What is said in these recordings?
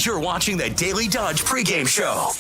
You're watching the Daily Dodge pregame show.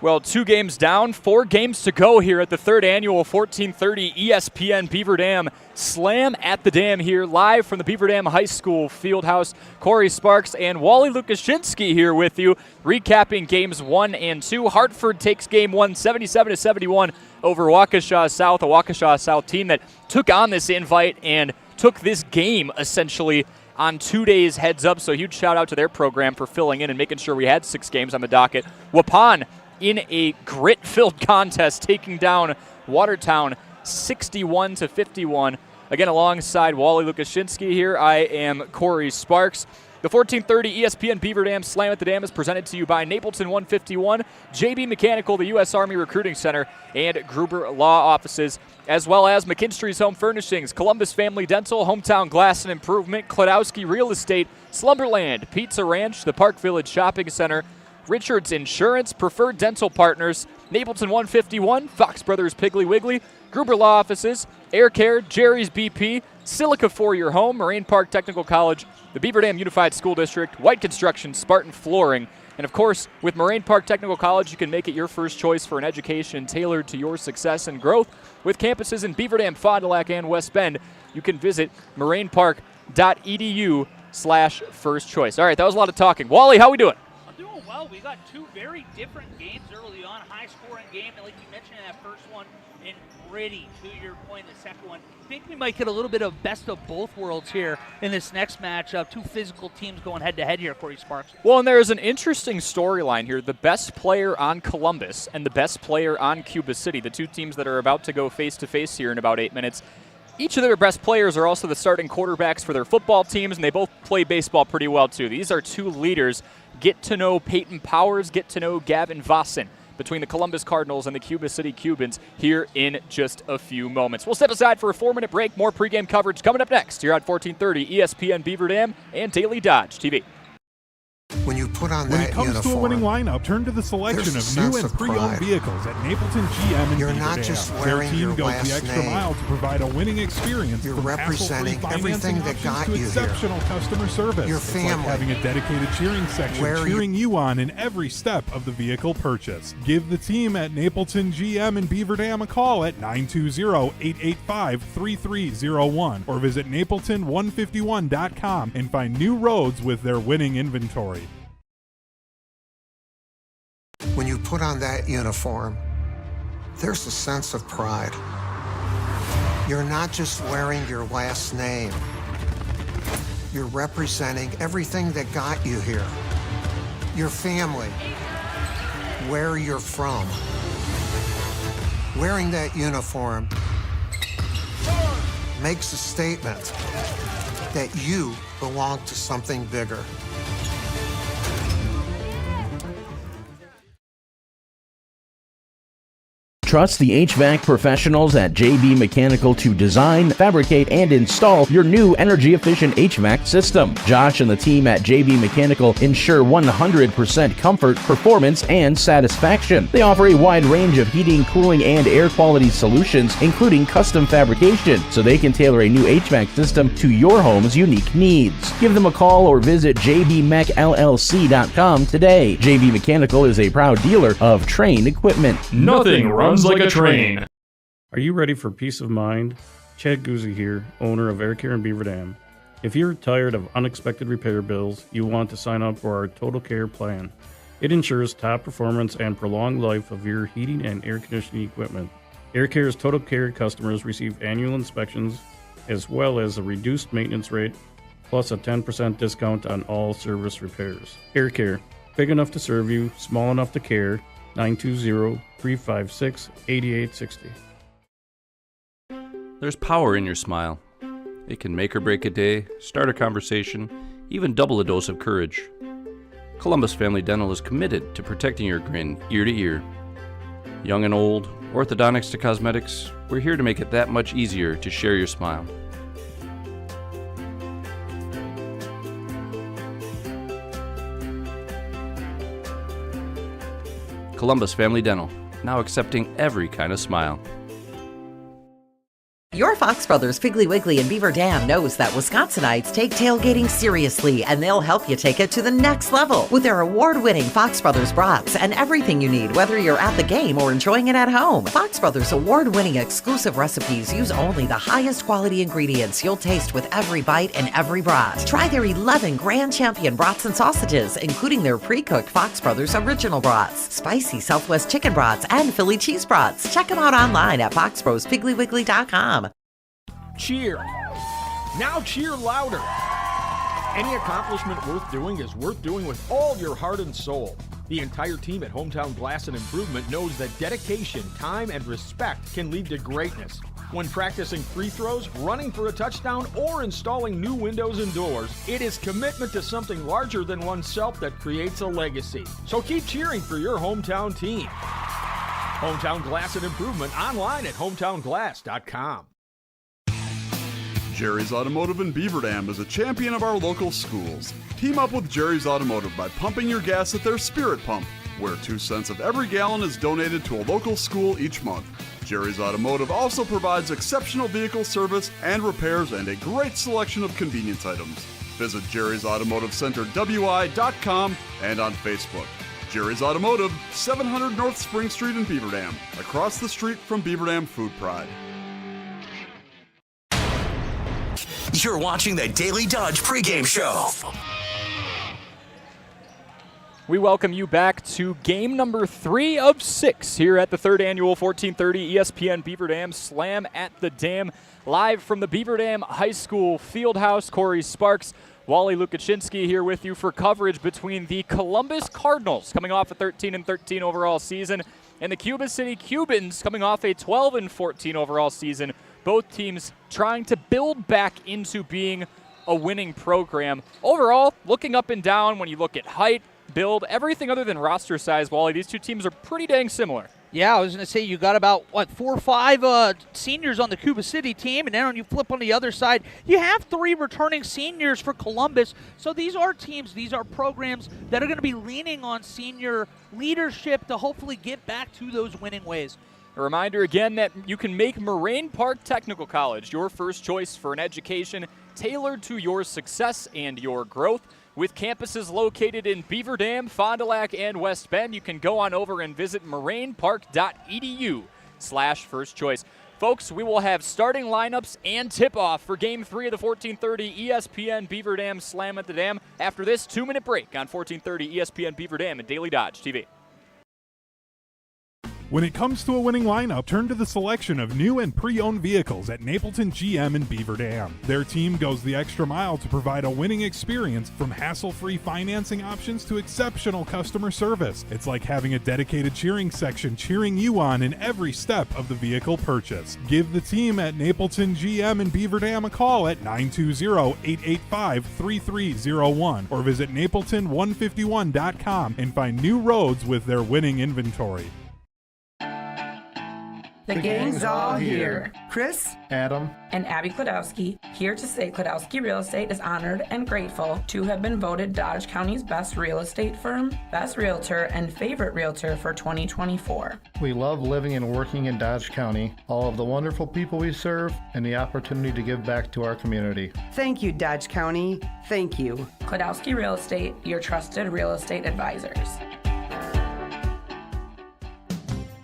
Well, 2 games down, 4 games to go here at the 3rd annual 1430 ESPN Beaver Dam Slam at the Dam here, live from the Beaver Dam High School Fieldhouse. Corey Sparks and Wally Lukashinsky here with you, recapping games 1 and 2. Hartford takes game 1, 77-71 over Waukesha South, a Waukesha South team that took on this invite and took this game essentially on 2 days heads up. So huge shout out to their program for filling in and making sure we had 6 games on the docket. Waupun in a grit-filled contest, taking down Watertown 61-51. Again, alongside Wally Lukashinsky here, I am Corey Sparks. The 1430 ESPN Beaver Dam Slam at the Dam is presented to you by Napleton 151, JB Mechanical, the U.S. Army Recruiting Center, and Gruber Law Offices, as well as McKinstry's Home Furnishings, Columbus Family Dental, Hometown Glass and Improvement, Klodowski Real Estate, Slumberland, Pizza Ranch, the Park Village Shopping Center, Richards Insurance, Preferred Dental Partners, Napleton 151, Fox Brothers Piggly Wiggly, Gruber Law Offices, Air Care, Jerry's BP, Silica for Your Home, Moraine Park Technical College, the Beaver Dam Unified School District, White Construction, Spartan Flooring, and of course, with Moraine Park Technical College, you can make it your first choice for an education tailored to your success and growth. With campuses in Beaver Dam, Fond du Lac, and West Bend, you can visit morainepark.edu/first choice. All right, that was a lot of talking. Wally, how we doing? Well, we got 2 very different games early on. High-scoring game, and like you mentioned in that first one, and gritty, to your point, in the second one. I think we might get a little bit of best of both worlds here in this next matchup. 2 physical teams going head-to-head here, Corey Sparks. Well, and there is an interesting storyline here. The best player on Columbus and the best player on Cuba City, the 2 teams that are about to go face-to-face here in about 8 minutes, each of their best players are also the starting quarterbacks for their football teams, and they both play baseball pretty well, too. These are 2 leaders. Get to know Peyton Powers, get to know Gavin Vossen between the Columbus Cardinals and the Cuba City Cubans here in just a few moments. We'll step aside for a 4-minute break. More pregame coverage coming up next here on 1430 ESPN Beaver Dam and Daily Dodge TV. When you put on when that it comes uniform, to a winning lineup, turn to the selection of new and pre-owned vehicles at Napleton GM and You're Beaver not Dam. just Their wearing team your goes last the extra name. mile to provide a winning experience. You're from representing hassle-free everything financing that got options to you here. exceptional customer service. Your It's family. like having a dedicated cheering section cheering you on in every step of the vehicle purchase. Give the team at Napleton GM and Beaver Dam a call at 920-885-3301 or visit napleton151.com and find new roads with their winning inventory. When you put on that uniform, there's a sense of pride. You're not just wearing your last name. You're representing everything that got you here. Your family, where you're from. Wearing that uniform makes a statement that you belong to something bigger. Trust the HVAC professionals at JB Mechanical to design, fabricate, and install your new energy-efficient HVAC system. Josh and the team at JB Mechanical ensure 100% comfort, performance, and satisfaction. They offer a wide range of heating, cooling, and air quality solutions, including custom fabrication, so they can tailor a new HVAC system to your home's unique needs. Give them a call or visit jbmechllc.com today. JB Mechanical is a proud dealer of Trane equipment. Nothing runs like a train. Are you ready for peace of mind? Chad Guzzi here, owner of Air Care in Beaver Dam. If you're tired of unexpected repair bills, you want to sign up for our Total Care plan. It ensures top performance and prolonged life of your heating and air conditioning equipment. Air Care's Total Care customers receive annual inspections as well as a reduced maintenance rate plus a 10% discount on all service repairs. Air Care, big enough to serve you, small enough to care. 920-356-8860. There's power in your smile. It can make or break a day, start a conversation, even double a dose of courage. Columbus Family Dental is committed to protecting your grin ear to ear. Young and old, orthodontics to cosmetics, we're here to make it that much easier to share your smile. Columbus Family Dental, now accepting every kind of smile. Your Fox Brothers Piggly Wiggly and Beaver Dam knows that Wisconsinites take tailgating seriously, and they'll help you take it to the next level with their award-winning Fox Brothers brats and everything you need, whether you're at the game or enjoying it at home. Fox Brothers award-winning exclusive recipes use only the highest quality ingredients you'll taste with every bite and every brat. Try their 11 Grand Champion brats and sausages, including their pre-cooked Fox Brothers original brats, spicy Southwest chicken brats, and Philly cheese brats. Check them out online at foxbrospigglywiggly.com. Cheer. Now cheer louder. Any accomplishment worth doing is worth doing with all your heart and soul. The entire team at Hometown Glass and Improvement knows that dedication, time, and respect can lead to greatness. When practicing free throws, running for a touchdown, or installing new windows and doors, it is commitment to something larger than oneself that creates a legacy. So keep cheering for your hometown team. Hometown Glass and Improvement online at hometownglass.com. Jerry's Automotive in Beaver Dam is a champion of our local schools. Team up with Jerry's Automotive by pumping your gas at their Spirit Pump, where 2 cents of every gallon is donated to a local school each month. Jerry's Automotive also provides exceptional vehicle service and repairs and a great selection of convenience items. Visit Jerry's Automotive Center WI.com and on Facebook. Jerry's Automotive, 700 North Spring Street in Beaver Dam, across the street from Beaver Dam Food Pride. You're watching the Daily Dodge pregame show. We welcome you back to game number 3 of 6 here at the 3rd annual 1430 ESPN Beaver Dam Slam at the Dam, live from the Beaver Dam High School Fieldhouse. Corey Sparks, Wally Lukashinsky here with you for coverage between the Columbus Cardinals, coming off a 13-13 overall season, and the Cuba City Cubans, coming off a 12-14 overall season. Both teams trying to build back into being a winning program. Overall, looking up and down, when you look at height, build, everything other than roster size, Wally, these two teams are pretty dang similar. Yeah, I was going to say you got about, 4 or 5 seniors on the Cuba City team, and then when you flip on the other side, you have 3 returning seniors for Columbus. So these are teams, these are programs that are going to be leaning on senior leadership to hopefully get back to those winning ways. A reminder again that you can make Moraine Park Technical College your first choice for an education tailored to your success and your growth. With campuses located in Beaver Dam, Fond du Lac, and West Bend, you can go on over and visit morainepark.edu/first choice. Folks, we will have starting lineups and tip-off for Game 3 of the 1430 ESPN Beaver Dam Slam at the Dam after this 2-minute break on 1430 ESPN Beaver Dam and Daily Dodge TV. When it comes to a winning lineup, turn to the selection of new and pre-owned vehicles at Napleton GM in Beaver Dam. Their team goes the extra mile to provide a winning experience, from hassle-free financing options to exceptional customer service. It's like having a dedicated cheering section cheering you on in every step of the vehicle purchase. Give the team at Napleton GM in Beaver Dam a call at 920-885-3301 or visit napleton151.com and find new roads with their winning inventory. The gang's all here. Chris, Adam, and Abby Klodowski, here to say Klodowski Real Estate is honored and grateful to have been voted Dodge County's best real estate firm, best realtor, and favorite realtor for 2024. We love living and working in Dodge County, all of the wonderful people we serve, and the opportunity to give back to our community. Thank you, Dodge County. Thank you. Klodowski Real Estate, your trusted real estate advisors.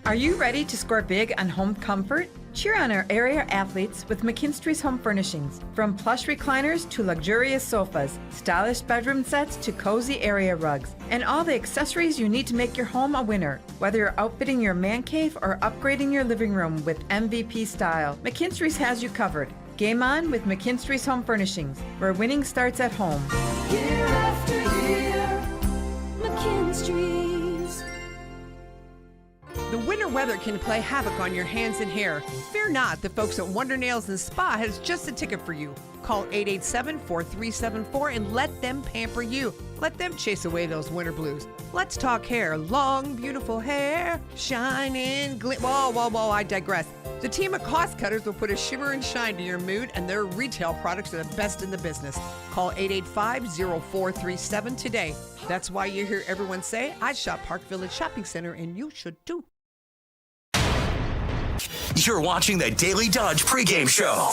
Are you ready to score big on home comfort? Cheer on our area athletes with McKinstry's Home Furnishings. From plush recliners to luxurious sofas, stylish bedroom sets to cozy area rugs, and all the accessories you need to make your home a winner. Whether you're outfitting your man cave or upgrading your living room with MVP style, McKinstry's has you covered. Game on with McKinstry's Home Furnishings, where winning starts at home. Year after year, McKinstry's. The winter weather can play havoc on your hands and hair. Fear not, the folks at Wonder Nails and Spa has just a ticket for you. Call 887-4374 and let them pamper you. Let them chase away those winter blues. Let's talk hair. Long, beautiful hair, shining, whoa, I digress. The team of cost cutters will put a shimmer and shine to your mood, and their retail products are the best in the business. Call 885-0437 today. That's why you hear everyone say, I shop Park Village Shopping Center, and you should too. You're watching the Daily Dodge pregame show.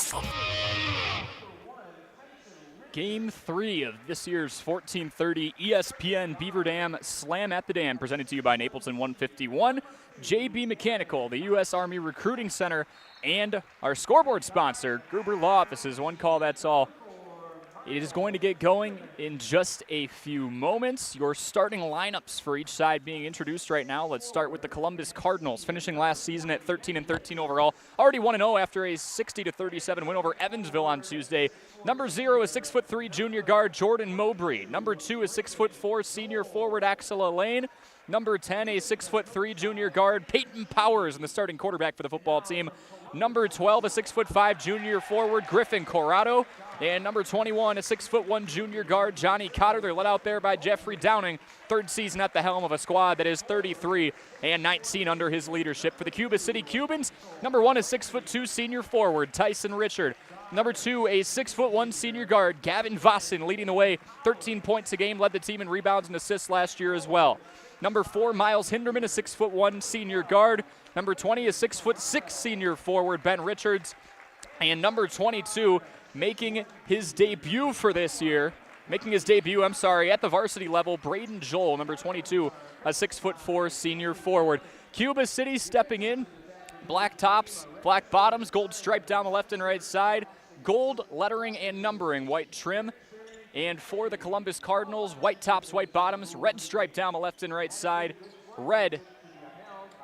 Game 3 of this year's 1430 ESPN Beaver Dam Slam at the Dam, presented to you by Napleton 151, JB Mechanical, the U.S. Army Recruiting Center, and our scoreboard sponsor, Gruber Law Offices. One call, that's all. It is going to get going in just a few moments. Your starting lineups for each side being introduced right now. Let's start with the Columbus Cardinals, finishing last season at 13-13 overall. Already 1-0 after a 60-37 win over Evansville on Tuesday. Number 0 is 6'3" junior guard Jordan Mowbray. Number 2 is 6'4" senior forward Axel Elaine. Number 10, a 6'3" junior guard Peyton Powers, and the starting quarterback for the football team. Number 12, a 6'5" junior forward Griffin Corrado. And number 21, a 6'1" junior guard Johnny Cotter. They're led out there by Jeffrey Downing, third season at the helm of a squad that is 33-19 under his leadership. For the Cuba City Cubans, number 1 is 6'2" senior forward Tyson Richard. Number 2, a 6'1" senior guard Gavin Vossen, leading the way, 13 points a game, led the team in rebounds and assists last year as well. Number 4, Miles Hinderman, a 6'1" senior guard. Number 20, a 6'6" senior forward Ben Richards. And number 22, making his debut at the varsity level, Braden Joel, number 22, a 6'4" senior forward. Cuba City stepping in, black tops, black bottoms, gold stripe down the left and right side, gold lettering and numbering, white trim. And for the Columbus Cardinals, white tops, white bottoms, red stripe down the left and right side, red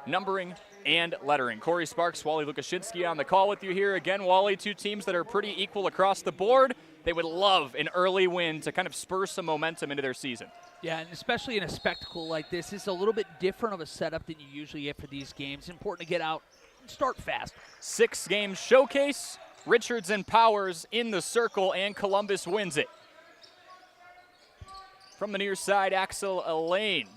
numbering and lettering. Corey Sparks, Wally Lukashinsky on the call with you here. Again, Wally, two teams that are pretty equal across the board. They would love an early win to kind of spur some momentum into their season. Yeah, and especially in a spectacle like this, it's a little bit different of a setup than you usually get for these games. Important to get out and start fast. 6-game showcase. Richards and Powers in the circle, and Columbus wins it. From the near side, Axel Elaine.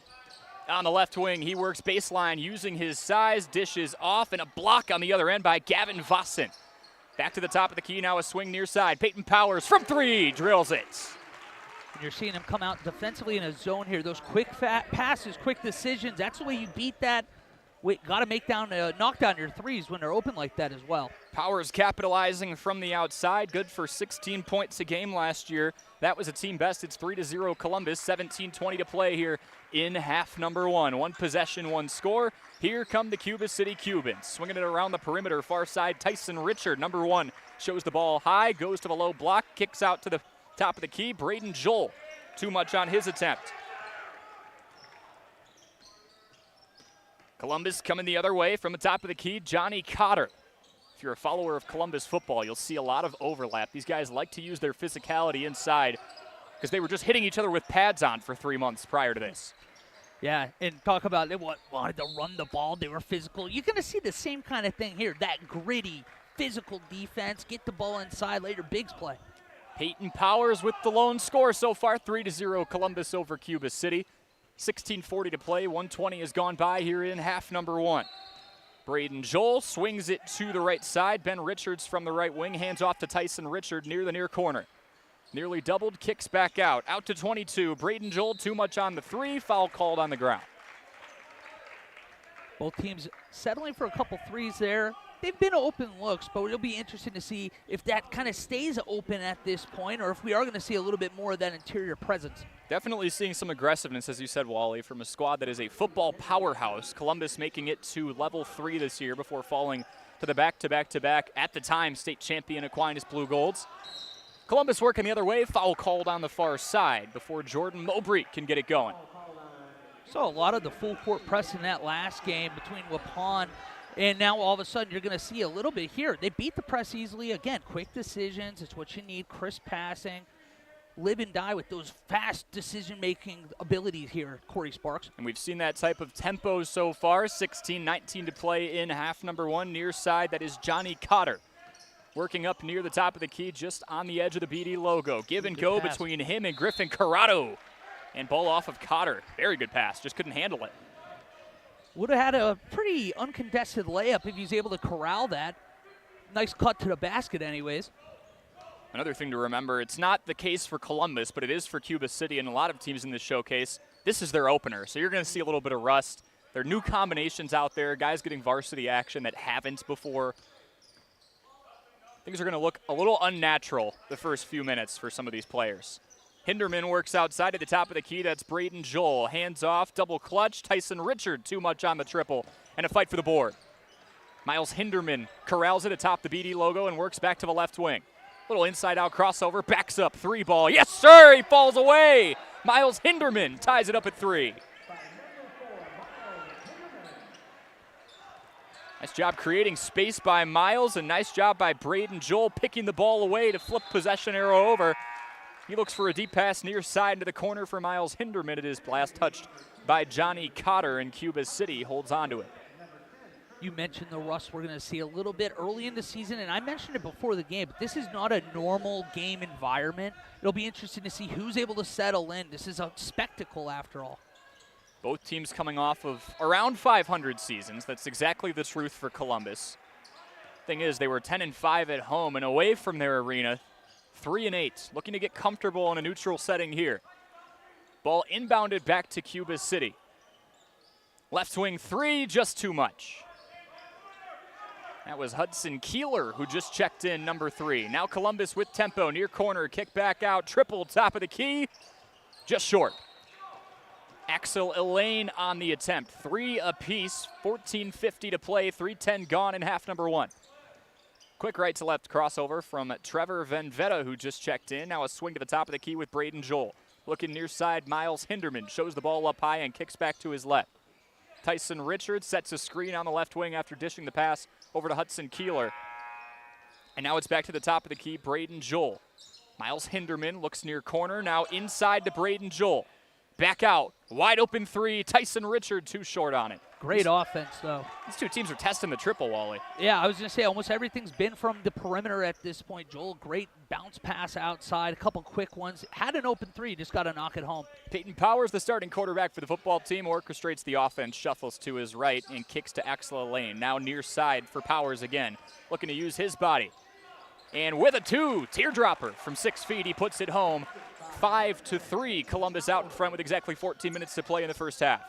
On the left wing, he works baseline using his size, dishes off, and a block on the other end by Gavin Vossen. Back to the top of the key, now a swing near side. Peyton Powers from 3, drills it. And you're seeing him come out defensively in a zone here. Those quick passes, quick decisions, that's the way you beat that. Got to knock down your threes when they're open like that as well. Powers capitalizing from the outside, good for 16 points a game last year. That was a team best. It's 3-0 Columbus, 17:20 to play here in half number 1. 1 possession, 1 score. Here come the Cuba City Cubans. Swinging it around the perimeter, far side, Tyson Richard, number 1, shows the ball high, goes to the low block, kicks out to the top of the key. Braden Joel, too much on his attempt. Columbus coming the other way from the top of the key, Johnny Cotter. If you're a follower of Columbus football, you'll see a lot of overlap. These guys like to use their physicality inside because they were just hitting each other with pads on for 3 months prior to this. Yeah, and talk about they wanted to run the ball. They were physical. You're going to see the same kind of thing here, that gritty, physical defense. Get the ball inside, let your bigs play. Peyton Powers with the lone score so far, 3-0 Columbus over Cuba City. 16:40 to play, 1:20 has gone by here in half number 1. Braden Joel swings it to the right side. Ben Richards from the right wing, hands off to Tyson Richard near the near corner. Nearly doubled, kicks back out. Out to 22, Braden Joel too much on the 3, foul called on the ground. Both teams settling for a couple threes there. They've been open looks, but it'll be interesting to see if that kind of stays open at this point or if we are going to see a little bit more of that interior presence. Definitely seeing some aggressiveness, as you said, Wally, from a squad that is a football powerhouse. Columbus making it to level 3 this year before falling to the back-to-back-to-back, at the time, state champion Aquinas Blue Golds. Columbus working the other way, foul called on the far side before Jordan Mowbray can get it going. Saw a lot of the full court press in that last game between Waupun, and now all of a sudden you're going to see a little bit here. They beat the press easily. Again, quick decisions. It's what you need, crisp passing. Live and die with those fast decision-making abilities here, Corey Sparks. And we've seen that type of tempo so far. 16-19 to play in half number 1. Near side, that is Johnny Cotter. Working up near the top of the key, just on the edge of the BD logo. Give and go between him and Griffin Corrado. And ball off of Cotter. Very good pass, just couldn't handle it. Would have had a pretty uncontested layup if he's able to corral that. Nice cut to the basket anyways. Another thing to remember, it's not the case for Columbus, but it is for Cuba City and a lot of teams in this showcase. This is their opener, so you're going to see a little bit of rust. There are new combinations out there, guys getting varsity action that haven't before. Things are going to look a little unnatural the first few minutes for some of these players. Hinderman works outside at the top of the key. That's Braden Joel. Hands off, double clutch. Tyson Richard, too much on the triple, and a fight for the board. Miles Hinderman corrals it atop the BD logo and works back to the left wing. Little inside-out crossover, backs up, 3 ball. Yes, sir, he falls away. Miles Hinderman ties it up at 3. Nice job creating space by Miles, and nice job by Braden Joel picking the ball away to flip possession arrow over. He looks for a deep pass near side into the corner for Miles Hinderman. It is last touched by Johnny Cotter, and Cuba City holds on to it. You mentioned the rust we're going to see a little bit early in the season, and I mentioned it before the game, but this is not a normal game environment. It'll be interesting to see who's able to settle in. This is a spectacle after all. Both teams coming off of around 500 seasons. That's exactly the truth for Columbus. Thing is, they were 10-5 at home, and away from their arena, 3-8, looking to get comfortable in a neutral setting here. Ball inbounded back to Cuba City. Left wing 3, just too much. That was Hudson Keeler who just checked in, number 3. Now Columbus with tempo, near corner, kick back out, triple top of the key, just short. Axel Elaine on the attempt, 3 apiece, 14:50 to play, 3:10 gone in half number 1. Quick right to left crossover from Trevor Venvetta, who just checked in. Now a swing to the top of the key with Braden Joel. Looking near side, Miles Hinderman shows the ball up high and kicks back to his left. Tyson Richards sets a screen on the left wing after dishing the pass over to Hudson Keeler. And now it's back to the top of the key, Braden Joel. Miles Hinderman looks near corner, now inside to Braden Joel. Back out, wide open 3, Tyson Richard too short on it. Great offense, though. These two teams are testing the triple, Wally. Yeah, I was going to say almost everything's been from the perimeter at this point. Joel, great bounce pass outside, a couple quick ones. Had an open 3, just got to knock it home. Peyton Powers, the starting quarterback for the football team, orchestrates the offense, shuffles to his right, and kicks to Axel Lane. Now near side for Powers again, looking to use his body. And with a 2, teardropper from 6 feet, he puts it home. 5-3, Columbus out in front with exactly 14 minutes to play in the first half.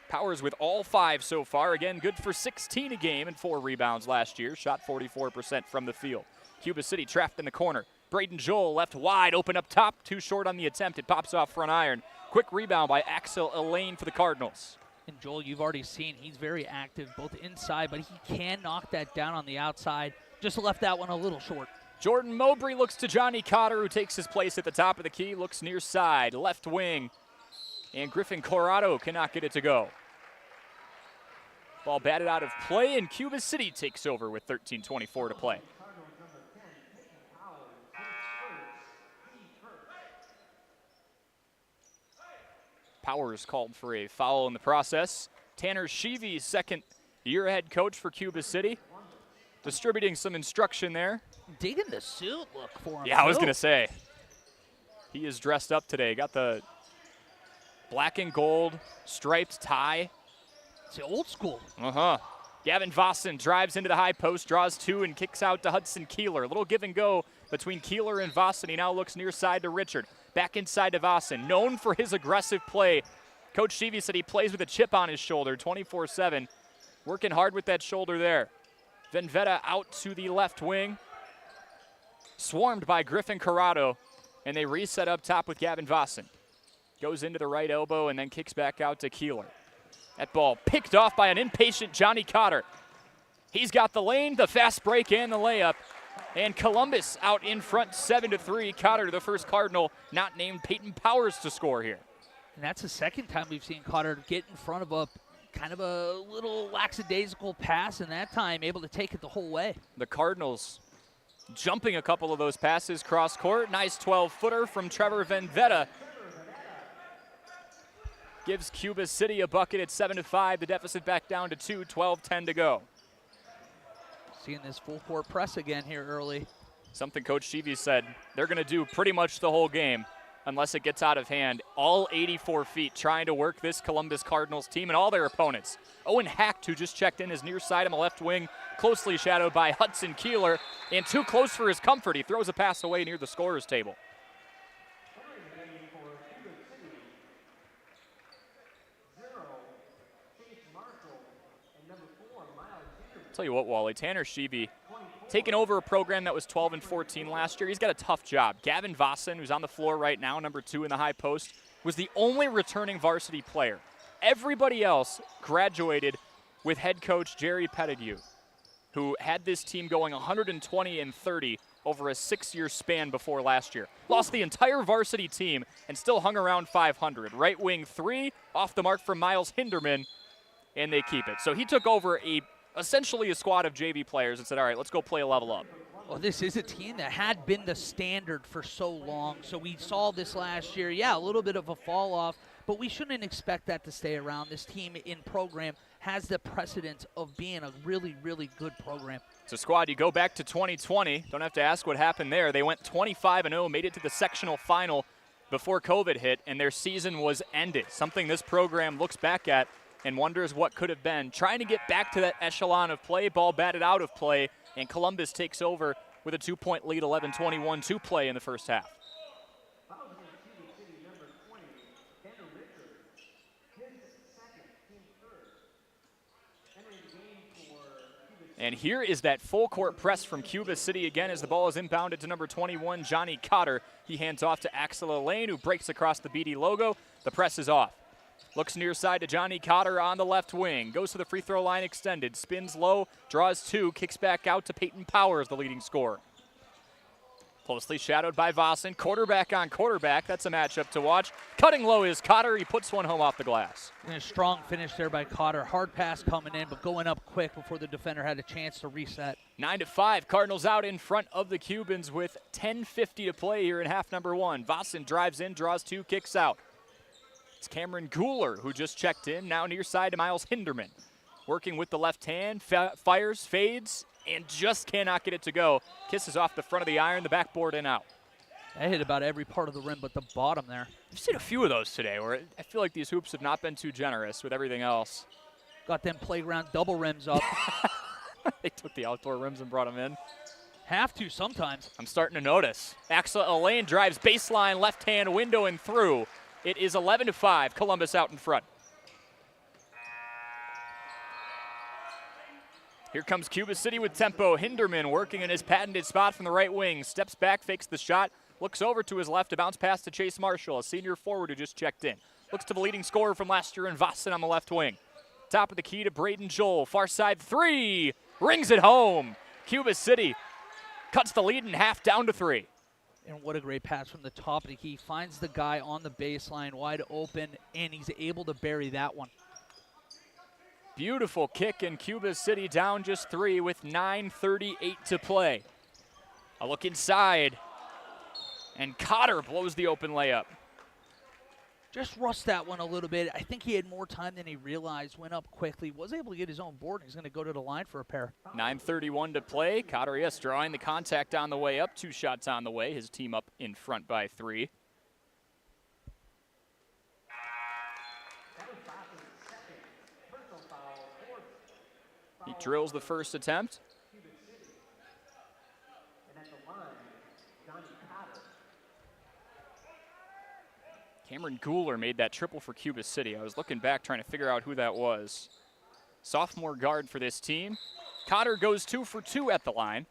Powers with all 5 so far. Again, good for 16 a game and 4 rebounds last year. Shot 44% from the field. Cuba City trapped in the corner. Braden Joel left wide, open up top. Too short on the attempt. It pops off front iron. Quick rebound by Axel Elaine for the Cardinals. And Joel, you've already seen he's very active both inside, but he can knock that down on the outside. Just left that one a little short. Jordan Mowbray looks to Johnny Cotter, who takes his place at the top of the key. Looks near side, left wing. And Griffin Corrado cannot get it to go. Ball batted out of play, and Cuba City takes over with 13:24 to play. Powers called for a foul in the process. Tanner Sheevy, second-year head coach for Cuba City, distributing some instruction there. Digging the suit look for him. Yeah, I was going to say. He is dressed up today. Got the black and gold striped tie. It's old school. Gavin Vossen drives into the high post, draws 2, and kicks out to Hudson Keeler. A little give and go between Keeler and Vossen. He now looks near side to Richard. Back inside to Vossen. Known for his aggressive play. Coach Sheevy said he plays with a chip on his shoulder 24/7. Working hard with that shoulder there. Venvetta out to the left wing. Swarmed by Griffin Corrado, and they reset up top with Gavin Vossen. Goes into the right elbow and then kicks back out to Keeler. That ball picked off by an impatient Johnny Cotter. He's got the lane, the fast break, and the layup. And Columbus out in front 7-3. Cotter, the first Cardinal, not named Peyton Powers to score here. And that's the second time we've seen Cotter get in front of a kind of a little lackadaisical pass, and that time able to take it the whole way. The Cardinals jumping a couple of those passes cross court. Nice 12-footer from Trevor Venvetta. Gives Cuba City a bucket at 7-5. The deficit back down to 2, 12-10 to go. Seeing this full court press again here early. Something Coach Sheevy said they're going to do pretty much the whole game unless it gets out of hand. All 84 feet trying to work this Columbus Cardinals team and all their opponents. Owen Hacht, who just checked in, is near side on the left wing, closely shadowed by Hudson Keeler, and too close for his comfort. He throws a pass away near the scorer's table. Tell you what, Wally, Tanner Sheevy taking over a program that was 12-14 last year. He's got a tough job. Gavin Vossen, who's on the floor right now, number 2 in the high post, was the only returning varsity player. Everybody else graduated with head coach Jerry Pettigrew, who had this team going 120-30 over a 6-year span before last year. Lost the entire varsity team and still hung around 500. Right wing 3, off the mark from Miles Hinderman, and they keep it. So he took over essentially a squad of JV players and said, all right, let's go play a level up. Well, this is a team that had been the standard for so long. So we saw this last year. Yeah, a little bit of a fall off, but we shouldn't expect that to stay around. This team in program has the precedence of being a really, really good program. It's a squad, you go back to 2020. Don't have to ask what happened there. They went 25-0, made it to the sectional final before COVID hit, and their season was ended. Something this program looks back at and wonders what could have been. Trying to get back to that echelon of play, ball batted out of play, and Columbus takes over with a 2-point lead, 11-21 to play in the first half. And here is that full court press from Cuba City again as the ball is inbounded to number 21, Johnny Cotter. He hands off to Axel Elaine, who breaks across the BD logo. The press is off. Looks near side to Johnny Cotter on the left wing. Goes to the free throw line extended. Spins low, draws 2, kicks back out to Peyton Powers, the leading scorer. Closely shadowed by Vossen. Quarterback on quarterback. That's a matchup to watch. Cutting low is Cotter. He puts one home off the glass. And a strong finish there by Cotter. Hard pass coming in, but going up quick before the defender had a chance to reset. 9-5. Cardinals out in front of the Cubans with 10:50 to play here in half number 1. Vossen drives in, draws 2, kicks out. It's Cameron Gooler who just checked in. Now near side to Miles Hinderman. Working with the left hand, fires, fades, and just cannot get it to go. Kisses off the front of the iron, the backboard and out. That hit about every part of the rim but the bottom there. I've seen a few of those today where I feel like these hoops have not been too generous with everything else. Got them playground double rims up. They took the outdoor rims and brought them in. Have to sometimes. I'm starting to notice. Axel Elaine drives baseline, left hand window and through. It is 11-5, Columbus out in front. Here comes Cuba City with tempo. Hinderman working in his patented spot from the right wing. Steps back, fakes the shot, looks over to his left, a bounce pass to Chase Marshall, a senior forward who just checked in. Looks to the leading scorer from last year in Vossen on the left wing. Top of the key to Braden Joel. Far side 3, rings it home. Cuba City cuts the lead in half down to 3. And what a great pass from the top of the key. Finds the guy on the baseline wide open, and he's able to bury that one. Beautiful kick, and Cuba City down just 3 with 9:38 to play. A look inside, and Cotter blows the open layup. Just rushed that one a little bit. I think he had more time than he realized. Went up quickly, was able to get his own board, and he's going to go to the line for a pair. 9:31 to play. Cotter, yes, drawing the contact on the way up. 2 shots on the way. His team up in front by 3. He drills the first attempt. Cameron Gooler made that triple for Cuba City. I was looking back trying to figure out who that was. Sophomore guard for this team. Cotter goes 2 for 2 at the line.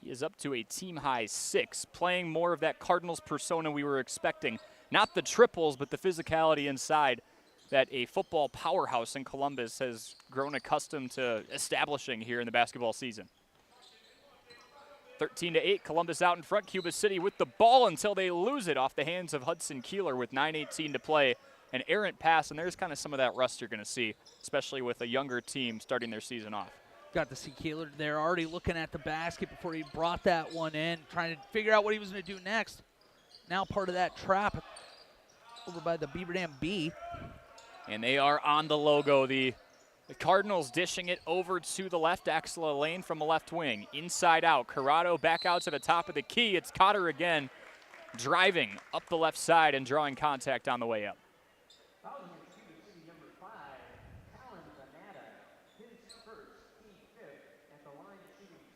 He is up to a team-high 6, playing more of that Cardinals persona we were expecting. Not the triples, but the physicality inside that a football powerhouse in Columbus has grown accustomed to establishing here in the basketball season. 13-8, Columbus out in front. Cuba City with the ball until they lose it off the hands of Hudson Keeler with 9:18 to play. An errant pass, and there's kind of some of that rust you're going to see, especially with a younger team starting their season off. Got to see Keeler there already looking at the basket before he brought that one in, trying to figure out what he was going to do next. Now part of that trap over by the Beaver Dam B. And they are on the logo. The Cardinals dishing it over to the left. Axel Elaine from the left wing. Inside out. Corrado back out to the top of the key. It's Cotter again driving up the left side and drawing contact on the way up.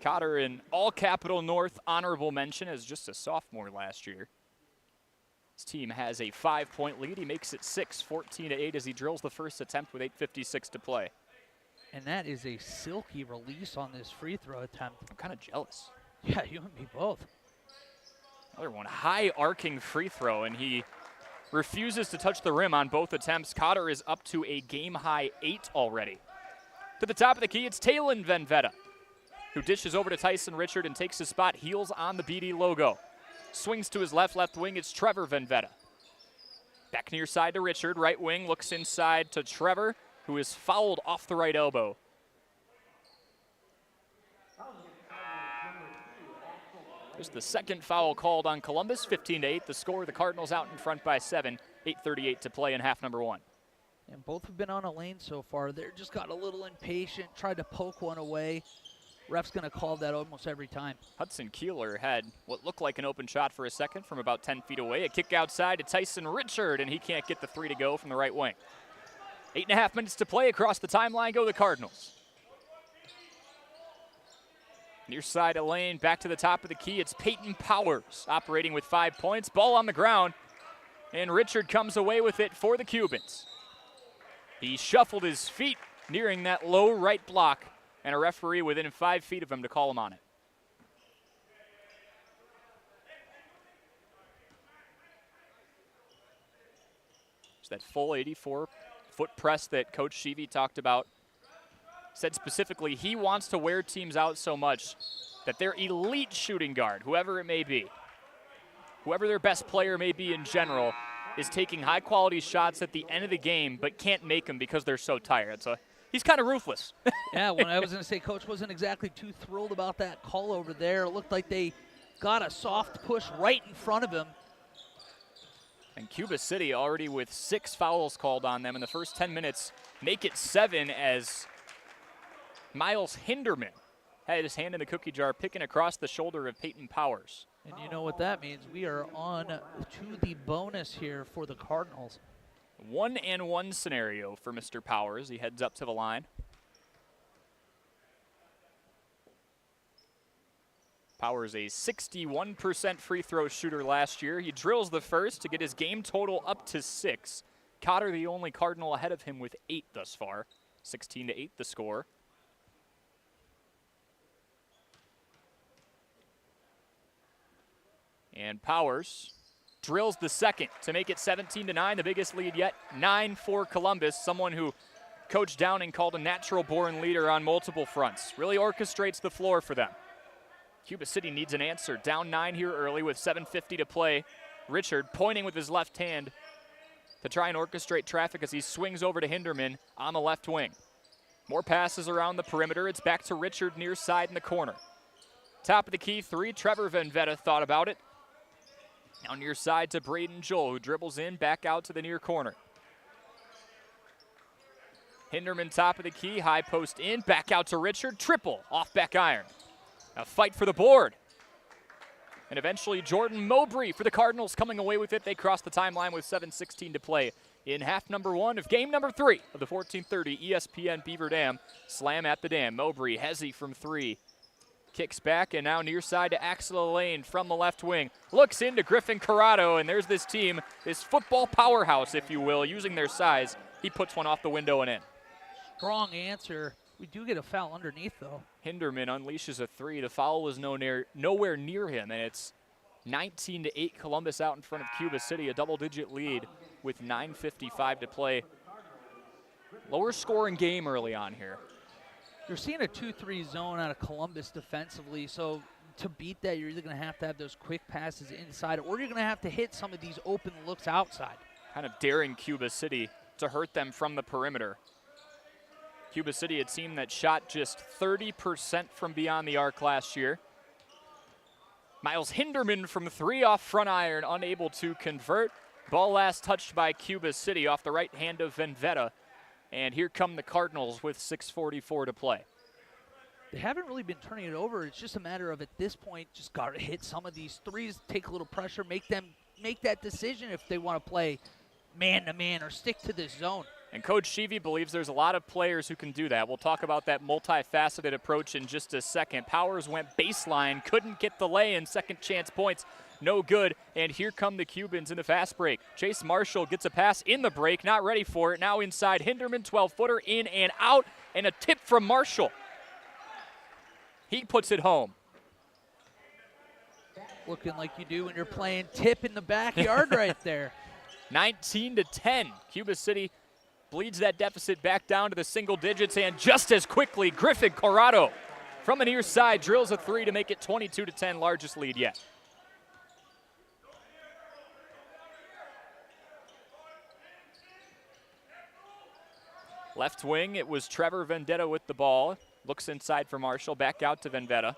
Cotter in all Capital North honorable mention as just a sophomore last year. His team has a 5-point lead. He makes it 6, 14-8 as he drills the first attempt with 8:56 to play. And that is a silky release on this free throw attempt. I'm kind of jealous. Yeah, you and me both. Another one, high arcing free throw, and he refuses to touch the rim on both attempts. Cotter is up to a game-high 8 already. To the top of the key, it's Talon Venvetta, who dishes over to Tyson Richard and takes his spot, heels on the BD logo. Swings to his left wing, it's Trevor Venvetta. Back near side to Richard, right wing, looks inside to Trevor, who is fouled off the right elbow. There's the second foul called on Columbus, 15-8. The score, the Cardinals out in front by 7, 8:38 to play in half number 1. And both have been on a lane so far. They're just got a little impatient, tried to poke one away. Ref's going to call that almost every time. Hudson Keeler had what looked like an open shot for a second from about 10 feet away. A kick outside to Tyson Richard, and he can't get the 3 to go from the right wing. 8.5 minutes to play. Across the timeline go the Cardinals. Near side of lane, back to the top of the key. It's Peyton Powers operating with 5 points. Ball on the ground, and Richard comes away with it for the Cubans. He shuffled his feet nearing that low right block, and a referee within 5 feet of him to call him on it. It's that full 84-foot press that Coach Sheevy talked about. Said specifically he wants to wear teams out so much that their elite shooting guard, whoever it may be, whoever their best player may be in general, is taking high-quality shots at the end of the game but can't make them because they're so tired. So he's kind of ruthless. Yeah, when I was going to say, Coach wasn't exactly too thrilled about that call over there. It looked like they got a soft push right in front of him. And Cuba City already with 6 fouls called on them in the first 10 minutes. Make it 7 as Miles Hinderman had his hand in the cookie jar, picking across the shoulder of Peyton Powers. And you know what that means. We are on to the bonus here for the Cardinals. 1-and-1 scenario for Mr. Powers. He heads up to the line. Powers a 61% free throw shooter last year. He drills the first to get his game total up to 6. Cotter the only Cardinal ahead of him with 8 thus far. 16-8 the score. And Powers drills the second to make it 17-9, the biggest lead yet. 9 for Columbus, someone who Coach Downing called a natural-born leader on multiple fronts. Really orchestrates the floor for them. Cuba City needs an answer. Down 9 here early with 7:50 to play. Richard pointing with his left hand to try and orchestrate traffic as he swings over to Hinderman on the left wing. More passes around the perimeter. It's back to Richard near side in the corner. Top of the key 3, Trevor Venvetta thought about it. Now near side to Braden Joel, who dribbles in, back out to the near corner. Hinderman top of the key, high post in, back out to Richard, triple off back iron. A fight for the board. And eventually Jordan Mowbray for the Cardinals coming away with it. They cross the timeline with 7:16 to play in half number 1 of game number 3 of the 1430 ESPN Beaver Dam Slam at the Dam. Mowbray, hezzy from 3. Kicks back, and now near side to Axel Lane from the left wing. Looks into Griffin Corrado, and there's this team, this football powerhouse, if you will, using their size. He puts one off the window and in. Strong answer. We do get a foul underneath, though. Hinderman unleashes a 3. The foul was nowhere near him, and it's 19-8 Columbus out in front of Cuba City, a double-digit lead with 9:55 to play. Lower scoring game early on here. You're seeing a 2-3 zone out of Columbus defensively, so to beat that, you're either going to have those quick passes inside, or you're going to have to hit some of these open looks outside. Kind of daring Cuba City to hurt them from the perimeter. Cuba City, a team that shot just 30% from beyond the arc last year. Miles Hinderman from 3 off front iron, unable to convert. Ball last touched by Cuba City off the right hand of Venvetta. And here come the Cardinals with 6:44 to play. They haven't really been turning it over. It's just a matter of, at this point, just got to hit some of these threes, take a little pressure, make that decision if they want to play man-to-man or stick to this zone. And Coach Sheevy believes there's a lot of players who can do that. We'll talk about that multifaceted approach in just a second. Powers went baseline, couldn't get the lay-in, second chance points. no good. And here come the Cubans in the fast break. Chase Marshall gets a pass in the break, not ready for it. Now inside Hinderman, 12-footer, in and out, and a tip from Marshall. He puts it home. Looking like you do when you're playing tip in the backyard right there. 19-10. Cuba City bleeds that deficit back down to the single digits, and just as quickly, Griffin Corrado from the near side drills a three to make it 22-10, largest lead yet. Left wing, it was Trevor Vendetta with the ball. Looks inside for Marshall, back out to Vendetta.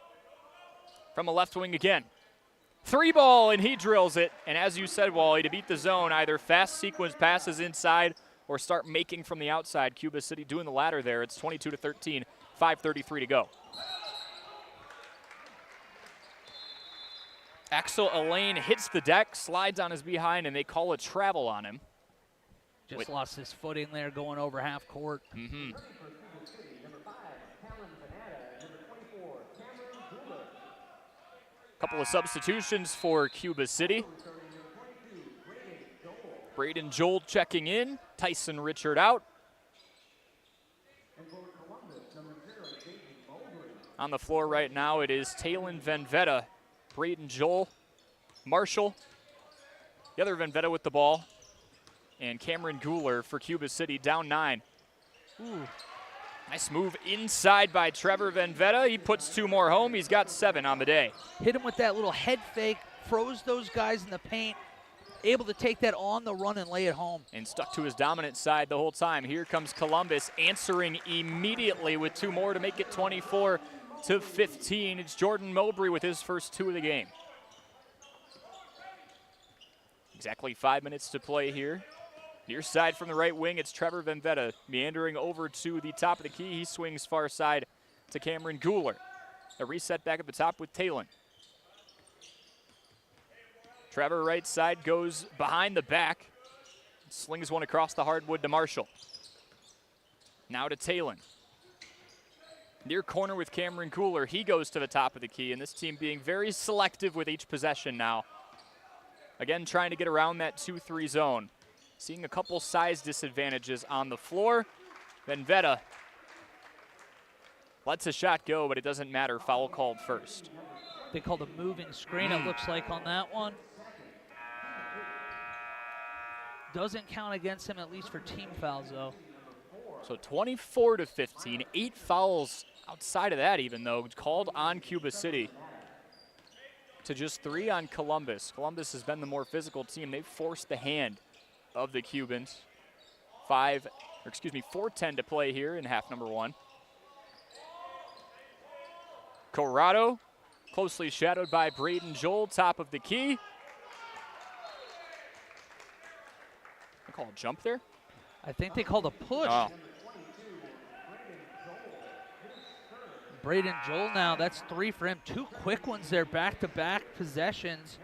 From a left wing again. Three ball, and he drills it. And as you said, Wally, to beat the zone, either fast sequence passes inside or start making from the outside. Cuba City doing the latter there. It's 22-13, 5:33 to go. Axel Elaine hits the deck, slides on his behind, and they call a travel on him. Just lost his footing there going over half court. Mm-hmm. Couple of substitutions for Cuba City. Braden Joel checking in. Tyson Richard out. On the floor right now, it is Talon Venvetta, Braden Joel, Marshall, the other Venvetta with the ball, and Cameron Guler for Cuba City, down 9. Ooh. Nice move inside by Trevor Venvetta. He puts 2 more home. He's got 7 on the day. Hit him with that little head fake, froze those guys in the paint, able to take that on the run and lay it home. And stuck to his dominant side the whole time. Here comes Columbus answering immediately with 2 more to make it 24-15. It's Jordan Mowbray with his first 2 of the game. Exactly 5 minutes to play here. Near side from the right wing, it's Trevor Venvetta meandering over to the top of the key. He swings far side to Cameron Guler. A reset back at the top with Talon. Trevor right side goes behind the back. Slings one across the hardwood to Marshall. Now to Talon. Near corner with Cameron Guler. He goes to the top of the key, and this team being very selective with each possession now. Again, trying to get around that 2-3 zone. Seeing a couple size disadvantages on the floor. Venvetta lets a shot go, but it doesn't matter. Foul called first. They called a moving screen, it looks like, on that one. Doesn't count against him, at least for team fouls, though. So 24-15, 8 fouls outside of that even, though, called on Cuba City to just 3 on Columbus. Columbus has been the more physical team. They've forced the hand of the Cubans. 4:10 to play here in half number 1. Corrado, closely shadowed by Braden Joel, top of the key. They call a jump there? I think they called a push. Oh. Braden Joel now, that's 3 for him. 2 quick ones there, back-to-back possessions.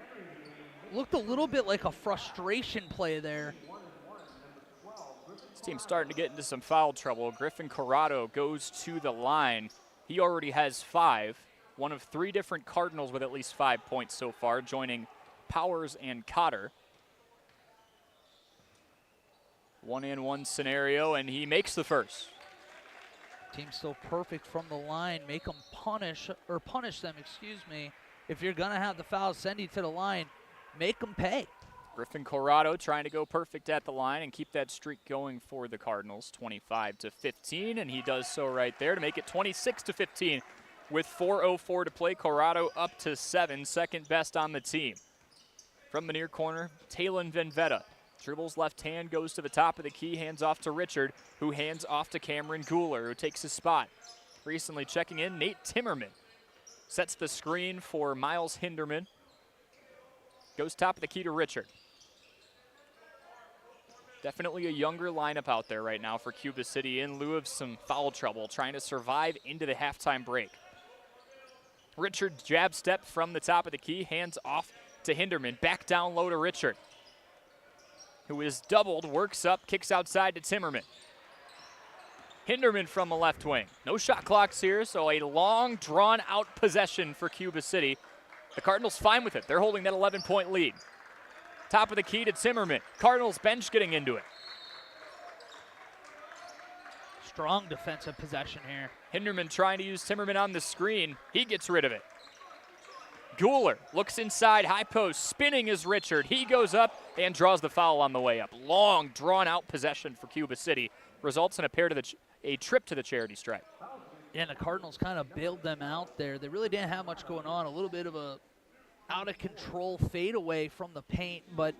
Looked a little bit like a frustration play there. This team's starting to get into some foul trouble. Griffin Corrado goes to the line. He already has 5. One of 3 different Cardinals with at least 5 points so far, joining Powers and Cotter. 1-and-1 scenario, and he makes the first. Team's still perfect from the line. Make them punish them, excuse me. If you're going to have the foul, send you to the line. Make them pay. Griffin Corrado trying to go perfect at the line and keep that streak going for the Cardinals, 25-15, and he does so right there to make it 26-15 with 4:04 to play. Corrado up to 7, second best on the team. From the near corner, Talon Venvetta dribbles left hand, goes to the top of the key, hands off to Richard, who hands off to Cameron Guler, who takes his spot. Recently checking in, Nate Timmerman sets the screen for Miles Hinderman. Goes top of the key to Richard. Definitely a younger lineup out there right now for Cuba City in lieu of some foul trouble, trying to survive into the halftime break. Richard jab step from the top of the key, hands off to Hinderman. Back down low to Richard, who is doubled, works up, kicks outside to Timmerman. Hinderman from the left wing. No shot clocks here, so a long, drawn-out possession for Cuba City. The Cardinals fine with it. They're holding that 11-point lead. Top of the key to Timmerman. Cardinals bench getting into it. Strong defensive possession here. Hinderman trying to use Timmerman on the screen. He gets rid of it. Guler looks inside, high post, spinning is Richard. He goes up and draws the foul on the way up. Long, drawn-out possession for Cuba City. Results in a trip to the charity stripe. Yeah, and the Cardinals kind of bailed them out there. They really didn't have much going on. A little bit of a out-of-control fadeaway from the paint, but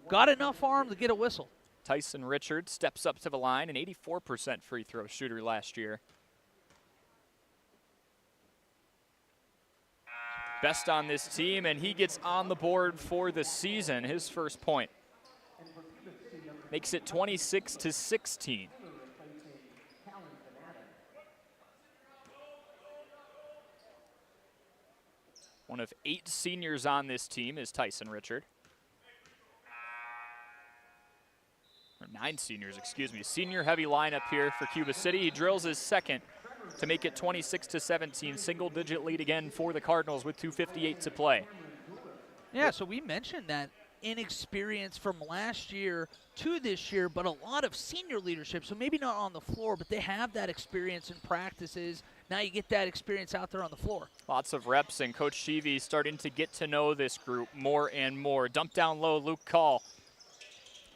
got enough arm to get a whistle. Tyson Richard steps up to the line, an 84% free throw shooter last year. Best on this team, and he gets on the board for the season, his first point. Makes it 26-16. One of 8 seniors on this team is Tyson Richard. Or 9 seniors, excuse me. Senior-heavy lineup here for Cuba City. He drills his second to make it 26-17. Single-digit lead again for the Cardinals with 2:58 to play. Yeah, so we mentioned that inexperience from last year to this year, but a lot of senior leadership, so maybe not on the floor, but they have that experience in practices. Now you get that experience out there on the floor. Lots of reps, and Coach Sheevy starting to get to know this group more and more. Dump down low, Luke Call.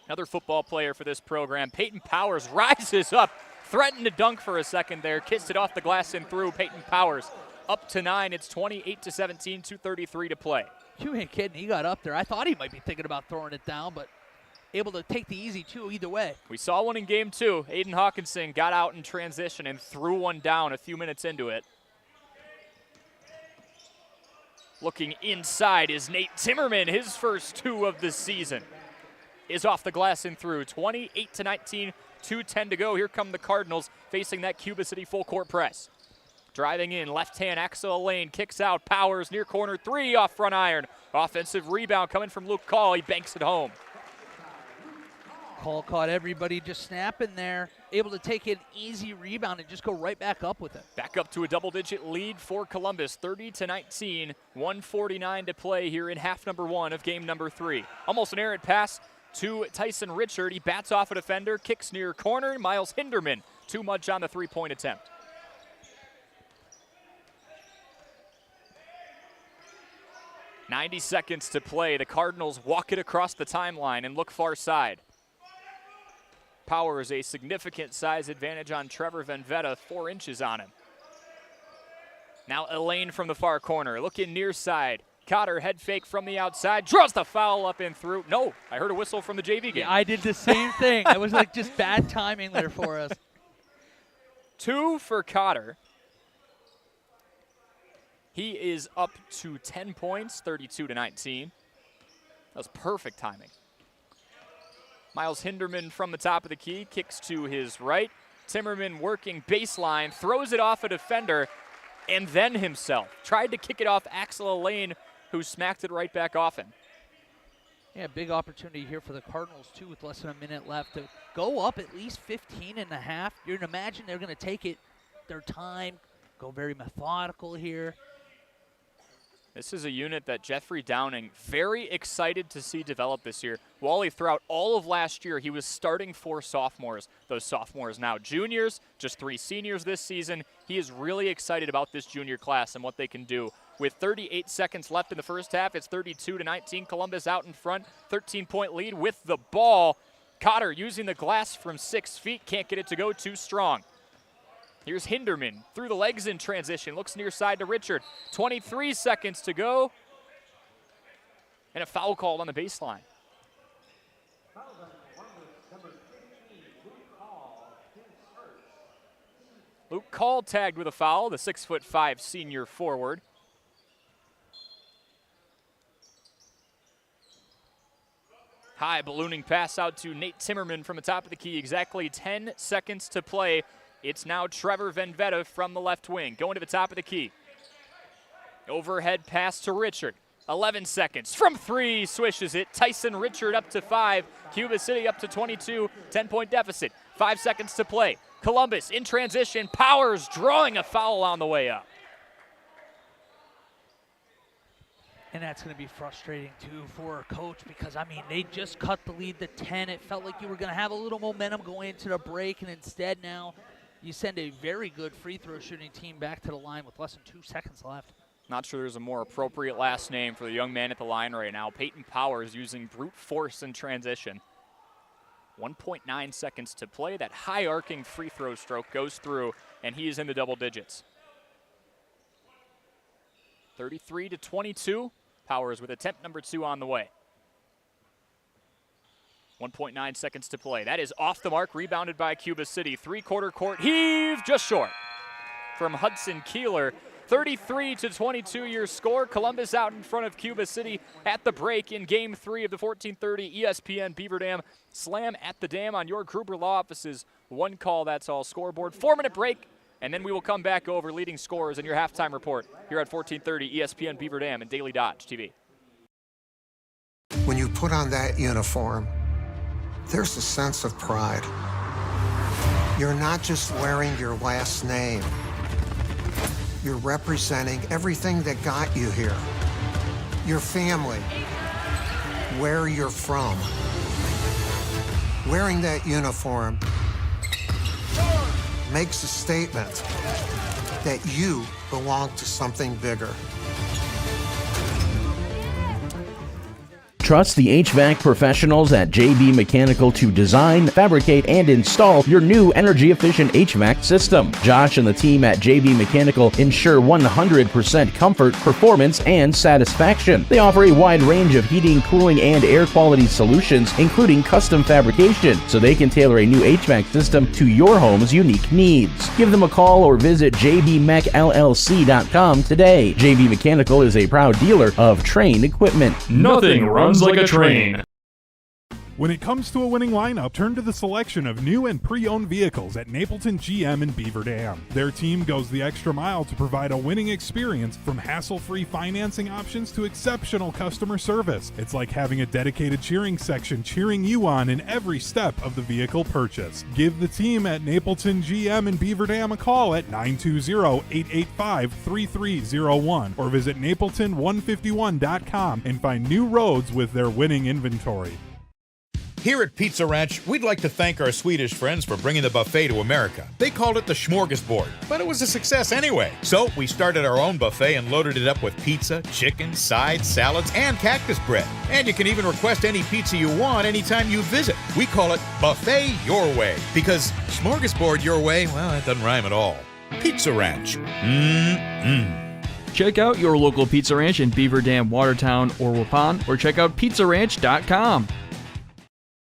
Another football player for this program. Peyton Powers rises up, threatened to dunk for a second there, kissed it off the glass and through. Peyton Powers up to 9. It's 28-17, 2:33 to play. You ain't kidding. He got up there. I thought he might be thinking about throwing it down, but able to take the easy two either way. We saw one in game 2. Aiden Hawkinson got out in transition and threw one down a few minutes into it. Looking inside is Nate Timmerman. His first 2 of the season is off the glass and through. 28-19, 2:10 to go. Here come the Cardinals facing that Cuba City full court press. Driving in, left hand, Axel Lane kicks out. Powers near corner 3 off front iron. Offensive rebound coming from Luke Call. He banks it home. Call caught everybody just snapping there. Able to take an easy rebound and just go right back up with it. Back up to a double-digit lead for Columbus, 30-19. 1:49 to play here in half number 1 of game number 3. Almost an errant pass to Tyson Richard. He bats off a defender, kicks near corner. Miles Hinderman, too much on the three-point attempt. .90 seconds to play. The Cardinals walk it across the timeline and look far side. Powers a significant size advantage on Trevor Venvetta, 4 inches on him. Now Elaine from the far corner, looking near side. Cotter head fake from the outside, draws the foul up and through. No, I heard a whistle from the JV game. Yeah, I did the same thing. It was like just bad timing there for us. 2 for Cotter. He is up to 10 points, 32-19. That was perfect timing. Miles Hinderman from the top of the key, kicks to his right. Timmerman working baseline, throws it off a defender, and then himself. Tried to kick it off Axel Lane, who smacked it right back off him. Yeah, big opportunity here for the Cardinals, too, with less than a minute left to go up at least 15 and a half. You're going to imagine they're going to take it their time, go very methodical here. This is a unit that Jeffrey Downing very excited to see develop this year. Wally, throughout all of last year, he was starting 4 sophomores. Those sophomores now juniors, just 3 seniors this season. He is really excited about this junior class and what they can do. With 38 seconds left in the first half, it's 32-19. Columbus out in front, 13-point lead with the ball. Cotter using the glass from 6 feet, can't get it to go too strong. Here's Hinderman through the legs in transition. Looks near side to Richard. 23 seconds to go. And a foul called on the baseline. Luke Call tagged with a foul, the 6'5" senior forward. High ballooning pass out to Nate Timmerman from the top of the key. Exactly 10 seconds to play. It's now Trevor Venvetta from the left wing, going to the top of the key. Overhead pass to Richard. 11 seconds. From 3, swishes it. Tyson Richard up to 5. Cuba City up to 22. 10-point deficit. 5 seconds to play. Columbus in transition. Powers drawing a foul on the way up. And that's going to be frustrating, too, for a coach because, I mean, they just cut the lead to 10. It felt like you were going to have a little momentum going into the break, and instead now you send a very good free throw shooting team back to the line with less than 2 seconds left. Not sure there's a more appropriate last name for the young man at the line right now. Peyton Powers using brute force in transition. 1.9 seconds to play. That high arcing free throw stroke goes through, and he is in the double digits. 33-22. Powers with attempt number 2 on the way. 1.9 seconds to play. That is off the mark, rebounded by Cuba City. Three-quarter court heave, just short from Hudson Keeler. 33-22 your score. Columbus out in front of Cuba City at the break in Game 3 of the 1430 ESPN Beaver Dam Slam at the Dam on your Gruber Law Office's One Call, That's All scoreboard. 4-minute break, and then we will come back over leading scorers in your halftime report here at 1430 ESPN Beaver Dam and Daily Dodge TV. When you put on that uniform, there's a sense of pride. You're not just wearing your last name. You're representing everything that got you here. Your family, where you're from. Wearing that uniform makes a statement that you belong to something bigger. Trust the HVAC professionals at JB Mechanical to design, fabricate, and install your new energy-efficient HVAC system. Josh and the team at JB Mechanical ensure 100% comfort, performance, and satisfaction. They offer a wide range of heating, cooling, and air quality solutions, including custom fabrication, so they can tailor a new HVAC system to your home's unique needs. Give them a call or visit jbmechllc.com today. JB Mechanical is a proud dealer of Trane equipment. Nothing runs like a train. When it comes to a winning lineup, turn to the selection of new and pre-owned vehicles at Napleton GM in Beaver Dam. Their team goes the extra mile to provide a winning experience, from hassle-free financing options to exceptional customer service. It's like having a dedicated cheering section cheering you on in every step of the vehicle purchase. Give the team at Napleton GM in Beaver Dam a call at 920-885-3301 or visit napleton151.com and find new roads with their winning inventory. Here at Pizza Ranch, we'd like to thank our Swedish friends for bringing the buffet to America. They called it the smorgasbord, but it was a success anyway. So we started our own buffet and loaded it up with pizza, chicken, sides, salads, and cactus bread. And you can even request any pizza you want anytime you visit. We call it Buffet Your Way, because smorgasbord your way, well, that doesn't rhyme at all. Pizza Ranch. Check out your local Pizza Ranch in Beaver Dam, Watertown, or Waupun, or check out pizzaranch.com.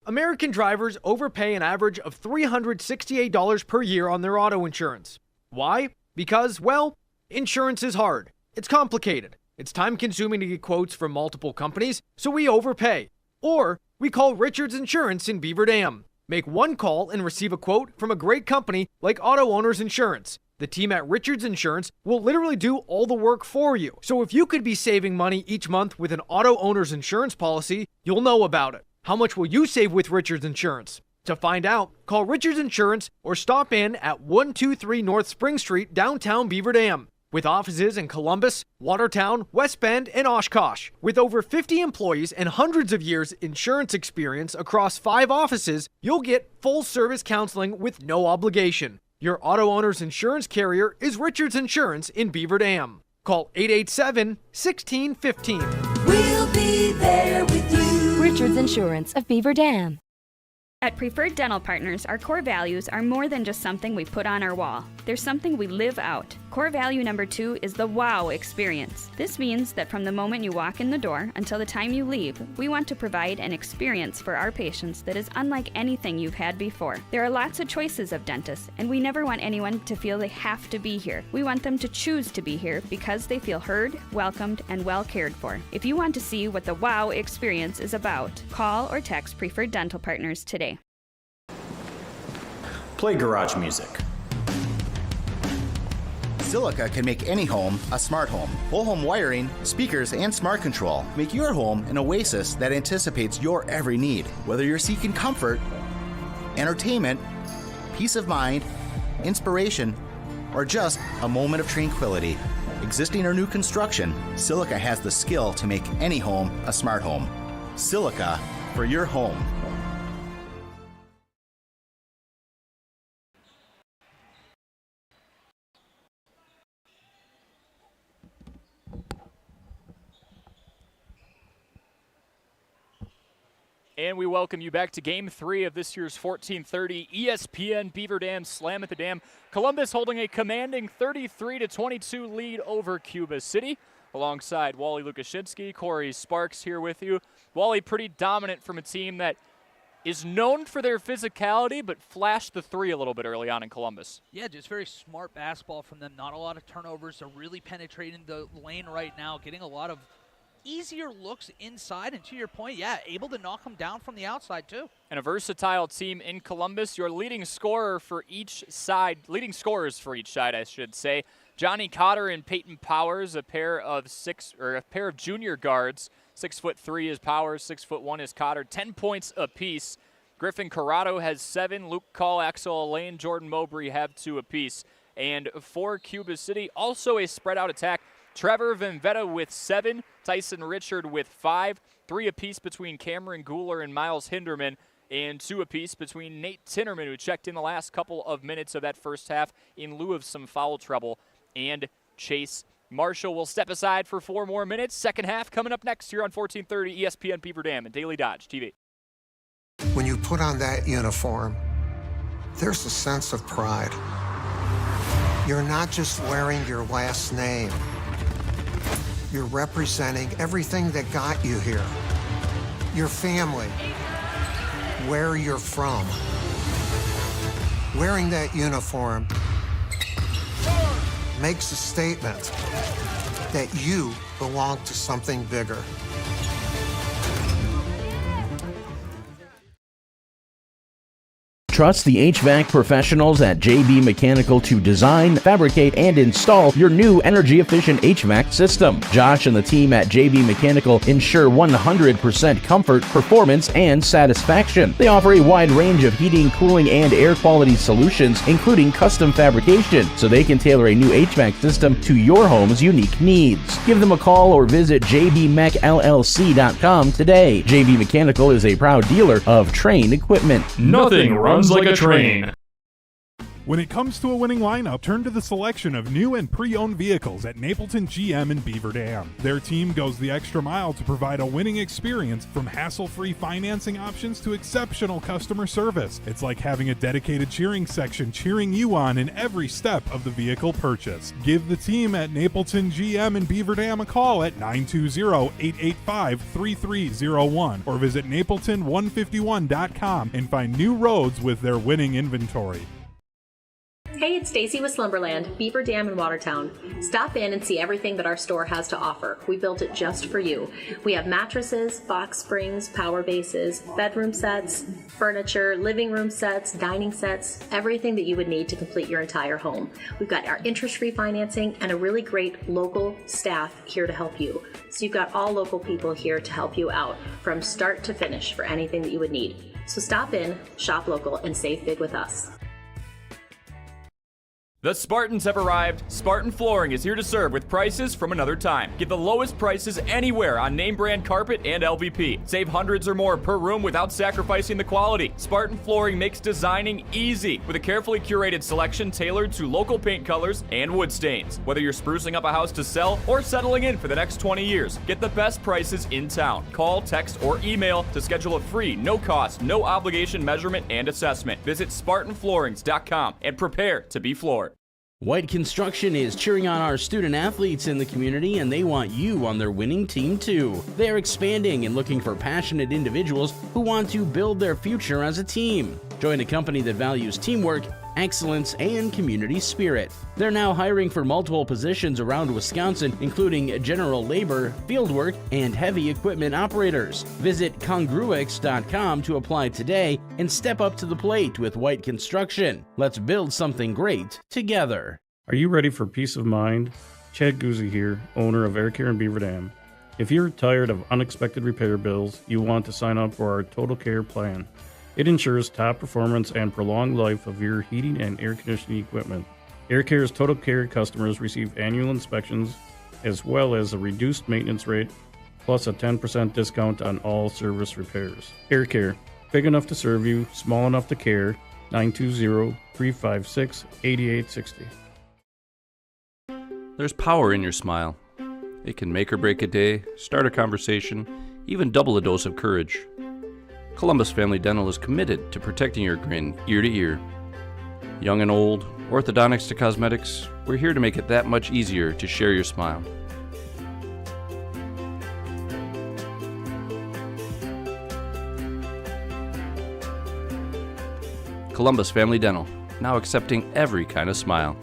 American drivers overpay an average of $368 per year on their auto insurance. Why? Because, well, insurance is hard. It's complicated. It's time-consuming to get quotes from multiple companies, so we overpay. Or we call Richards Insurance in Beaver Dam. Make one call and receive a quote from a great company like Auto Owners Insurance. The team at Richards Insurance will literally do all the work for you. So if you could be saving money each month with an Auto Owners Insurance policy, you'll know about it. How much will you save with Richards Insurance? To find out, call Richards Insurance or stop in at 123 North Spring Street, downtown Beaver Dam. With offices in Columbus, Watertown, West Bend, and Oshkosh. With over 50 employees and hundreds of years insurance experience across 5 offices, you'll get full-service counseling with no obligation. Your Auto Owners Insurance carrier is Richards Insurance in Beaver Dam. Call 887-1615. We'll be there with you. Richards Insurance of Beaver Dam. At Preferred Dental Partners, our core values are more than just something we put on our wall. They're something we live out. Core value number 2 is the wow experience. This means that from the moment you walk in the door until the time you leave, we want to provide an experience for our patients that is unlike anything you've had before. There are lots of choices of dentists, and we never want anyone to feel they have to be here. We want them to choose to be here because they feel heard, welcomed, and well cared for. If you want to see what the wow experience is about, call or text Preferred Dental Partners today. Play garage music. Silica can make any home a smart home. Whole home wiring, speakers, and smart control make your home an oasis that anticipates your every need. Whether you're seeking comfort, entertainment, peace of mind, inspiration, or just a moment of tranquility, Existing or new construction, Silica has the skill to make any home a smart home. Silica for your home. And we welcome you back to Game 3 of this year's 1430 ESPN Beaver Dam Slam at the Dam. Columbus holding a commanding 33-22 lead over Cuba City. Alongside Wally Lukashinsky, Corey Sparks here with you. Wally, pretty dominant from a team that is known for their physicality, but flashed the three a little bit early on in Columbus. Yeah, just very smart basketball from them. Not a lot of turnovers. They're really penetrating the lane right now, getting a lot of easier looks inside, and to your point, yeah, able to knock them down from the outside too. And a versatile team in Columbus. Your leading scorers for each side, I should say. Johnny Cotter and Peyton Powers, a pair of junior guards. 6'3" is Powers, 6'1" is Cotter. 10 points apiece. Griffin Corrado has 7. Luke Call, Axel Elaine, Jordan Mowbray have 2 apiece. And for Cuba City, also a spread-out attack. Trevor Venvetta with 7, Tyson Richard with 5, 3 apiece between Cameron Guler and Miles Hinderman, and 2 apiece between Nate Tinnerman, who checked in the last couple of minutes of that first half in lieu of some foul trouble, and Chase Marshall will step aside for 4 more minutes. Second half coming up next here on 1430 ESPN Beaver Dam and Daily Dodge TV. When you put on that uniform, there's a sense of pride. You're not just wearing your last name. You're representing everything that got you here. Your family, where you're from. Wearing that uniform makes a statement that you belong to something bigger. Trust the HVAC professionals at JB Mechanical to design, fabricate, and install your new energy-efficient HVAC system. Josh and the team at JB Mechanical ensure 100% comfort, performance, and satisfaction. They offer a wide range of heating, cooling, and air quality solutions, including custom fabrication, so they can tailor a new HVAC system to your home's unique needs. Give them a call or visit jbmechllc.com today. JB Mechanical is a proud dealer of Trane equipment. Nothing runs like a train. When it comes to a winning lineup, turn to the selection of new and pre-owned vehicles at Napleton GM in Beaver Dam. Their team goes the extra mile to provide a winning experience, from hassle-free financing options to exceptional customer service. It's like having a dedicated cheering section cheering you on in every step of the vehicle purchase. Give the team at Napleton GM in Beaver Dam a call at 920-885-3301 or visit napleton151.com and find new roads with their winning inventory. Hey, it's Stacy with Slumberland, Beaver Dam in Watertown. Stop in and see everything that our store has to offer. We built it just for you. We have mattresses, box springs, power bases, bedroom sets, furniture, living room sets, dining sets, everything that you would need to complete your entire home. We've got our interest-free financing and a really great local staff here to help you. So you've got all local people here to help you out from start to finish for anything that you would need. So stop in, shop local, and save big with us. The Spartans have arrived. Spartan Flooring is here to serve with prices from another time. Get the lowest prices anywhere on name brand carpet and LVP. Save hundreds or more per room without sacrificing the quality. Spartan Flooring makes designing easy with a carefully curated selection tailored to local paint colors and wood stains. Whether you're sprucing up a house to sell or settling in for the next 20 years, get the best prices in town. Call, text, or email to schedule a free, no-cost, no-obligation measurement and assessment. Visit SpartanFloorings.com and prepare to be floored. White Construction is cheering on our student athletes in the community, and they want you on their winning team too. They are expanding and looking for passionate individuals who want to build their future as a team. Join a company that values teamwork, excellence, and community spirit. They're now hiring for multiple positions around Wisconsin, including general labor, fieldwork, and heavy equipment operators. Visit congruix.com to apply today and step up to the plate with White Construction. Let's build something great together. Are you ready for peace of mind? Chad Guzzi here, owner of Air Care in Beaver Dam. If you're tired of unexpected repair bills, you want to sign up for our Total Care plan. It ensures top performance and prolonged life of your heating and air conditioning equipment. Air Care's Total Care customers receive annual inspections as well as a reduced maintenance rate plus a 10% discount on all service repairs. Air Care, big enough to serve you, small enough to care. 920-356-8860. There's power in your smile. It can make or break a day, start a conversation, even double a dose of courage. Columbus Family Dental is committed to protecting your grin ear to ear. Young and old, orthodontics to cosmetics, we're here to make it that much easier to share your smile. Columbus Family Dental, now accepting every kind of smile.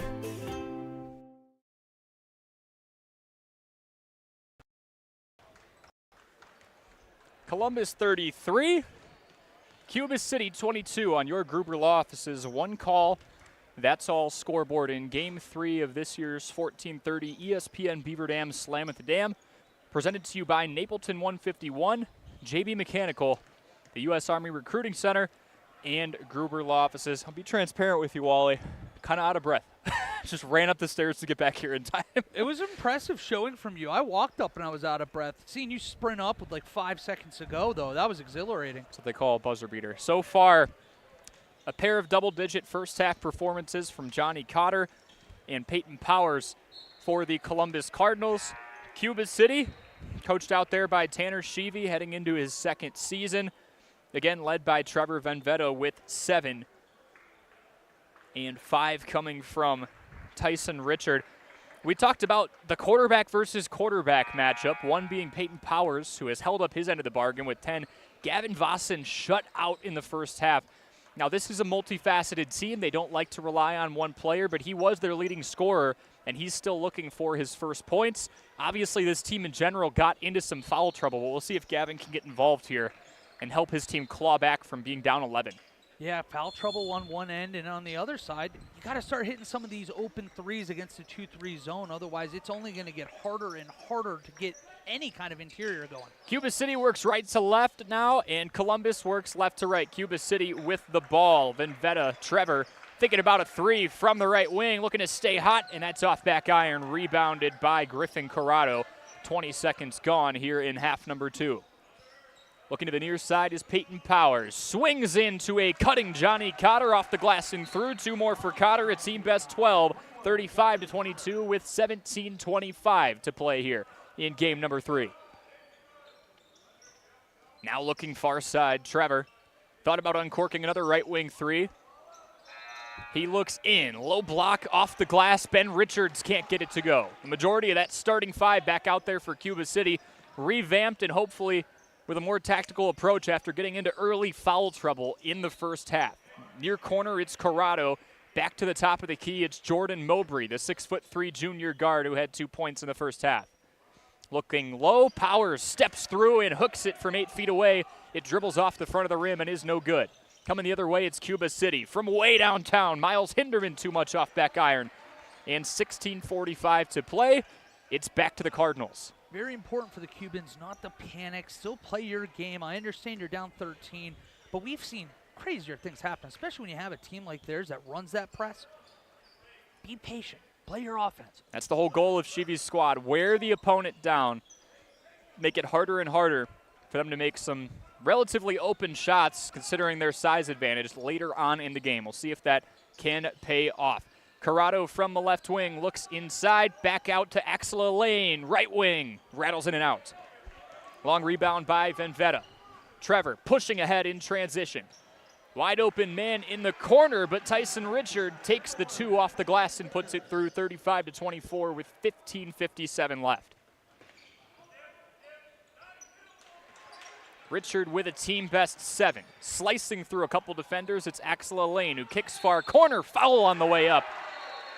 Columbus 33, Cuba City 22 on your Gruber Law Office's one call. That's all scoreboard in Game 3 of this year's 1430 ESPN Beaver Dam Slam at the Dam. Presented to you by Napleton 151, JB Mechanical, the U.S. Army Recruiting Center, and Gruber Law Offices. I'll be transparent with you, Wally. Kind of out of breath. Just ran up the stairs to get back here in time. It was impressive showing from you. I walked up and I was out of breath. Seeing you sprint up with like 5 seconds to go, though, that was exhilarating. That's what they call a buzzer beater. So far, a pair of double-digit first-half performances from Johnny Cotter and Peyton Powers for the Columbus Cardinals. Cuba City, coached out there by Tanner Sheevy, heading into his second season. Again, led by Trevor Venvetto with 7. And 5 coming from Tyson Richard. We talked about the quarterback versus quarterback matchup, one being Peyton Powers, who has held up his end of the bargain with 10. Gavin Vossen shut out in the first half. Now, this is a multifaceted team. They don't like to rely on one player, but he was their leading scorer, and he's still looking for his first points. Obviously, this team in general got into some foul trouble, but we'll see if Gavin can get involved here and help his team claw back from being down 11. Yeah, foul trouble on one end, and on the other side, you got to start hitting some of these open threes against the 2-3 zone. Otherwise, it's only going to get harder and harder to get any kind of interior going. Cuba City works right to left now, and Columbus works left to right. Cuba City with the ball. Venvetta, Trevor, thinking about a 3 from the right wing, looking to stay hot, and that's off back iron, rebounded by Griffin Corrado. 20 seconds gone here in half number 2. Looking to the near side is Peyton Powers. Swings into a cutting Johnny Cotter off the glass and through. 2 more for Cotter, a team best 12, 35-22 with 17:25 to play here in game number 3. Now looking far side, Trevor. Thought about uncorking another right wing 3. He looks in, low block off the glass. Ben Richards can't get it to go. The majority of that starting 5 back out there for Cuba City, revamped and hopefully with a more tactical approach after getting into early foul trouble in the first half. Near corner, it's Corrado. Back to the top of the key, it's Jordan Mowbray, the 6'3" junior guard who had 2 points in the first half. Looking low, Powers steps through and hooks it from 8 feet away. It dribbles off the front of the rim and is no good. Coming the other way, it's Cuba City. From way downtown, Miles Hinderman too much off back iron. And 16:45 to play. It's back to the Cardinals. Very important for the Cubans not to panic, still play your game. I understand you're down 13, but we've seen crazier things happen, especially when you have a team like theirs that runs that press. Be patient. Play your offense. That's the whole goal of Sheevy's squad. Wear the opponent down. Make it harder and harder for them to make some relatively open shots considering their size advantage later on in the game. We'll see if that can pay off. Corrado from the left wing looks inside, back out to Axel Lane, right wing, rattles in and out. Long rebound by Venvetta. Trevor pushing ahead in transition. Wide open man in the corner, but Tyson Richard takes the 2 off the glass and puts it through 35-24 with 15:57 left. Richard with a team best 7. Slicing through a couple defenders, it's Axel Lane who kicks far corner, foul on the way up.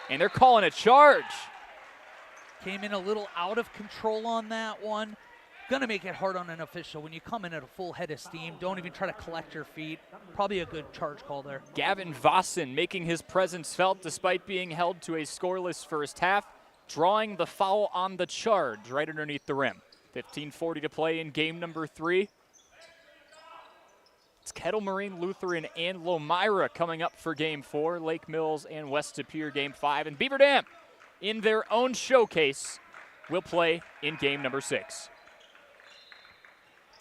And they're calling a charge. Came in a little out of control on that one. Gonna make it hard on an official. When you come in at a full head of steam, don't even try to collect your feet. Probably a good charge call there. Gavin Vossen making his presence felt despite being held to a scoreless first half, drawing the foul on the charge right underneath the rim. 15:40 to play in game number 3. It's Kettle Moraine Lutheran and Lomira coming up for Game 4. Lake Mills and West Superior Game 5. And Beaver Dam, in their own showcase, will play in Game number 6.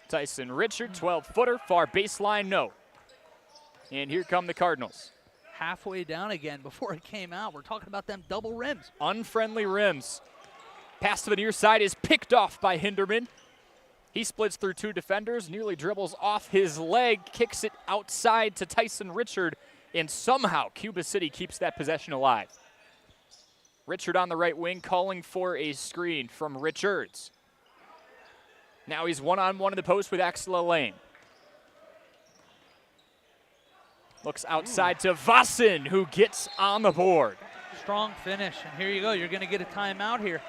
Tyson Richard, 12-footer, far baseline, no. And here come the Cardinals. Halfway down again before it came out. We're talking about them double rims. Unfriendly rims. Pass to the near side is picked off by Hinderman. He splits through 2 defenders, nearly dribbles off his leg, kicks it outside to Tyson Richard, and somehow Cuba City keeps that possession alive. Richard on the right wing calling for a screen from Richards. Now he's one-on-one in the post with Axel Lane. Looks outside to Vossen, who gets on the board. Strong finish, and here you go. You're going to get a timeout here.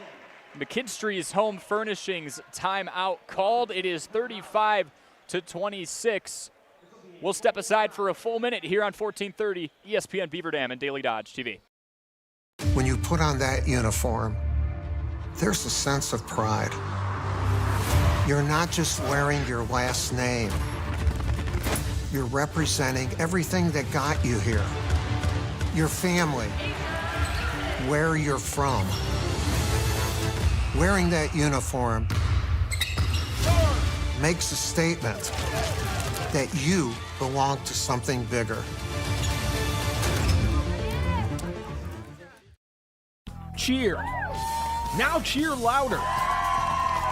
McKinstry's Home Furnishings timeout called. It is 35-26. We'll step aside for a full minute here on 1430 ESPN Beaver Dam and Daily Dodge TV. When you put on that uniform, there's a sense of pride. You're not just wearing your last name. You're representing everything that got you here. Your family, where you're from. Wearing that uniform makes a statement that you belong to something bigger. Cheer. Now cheer louder.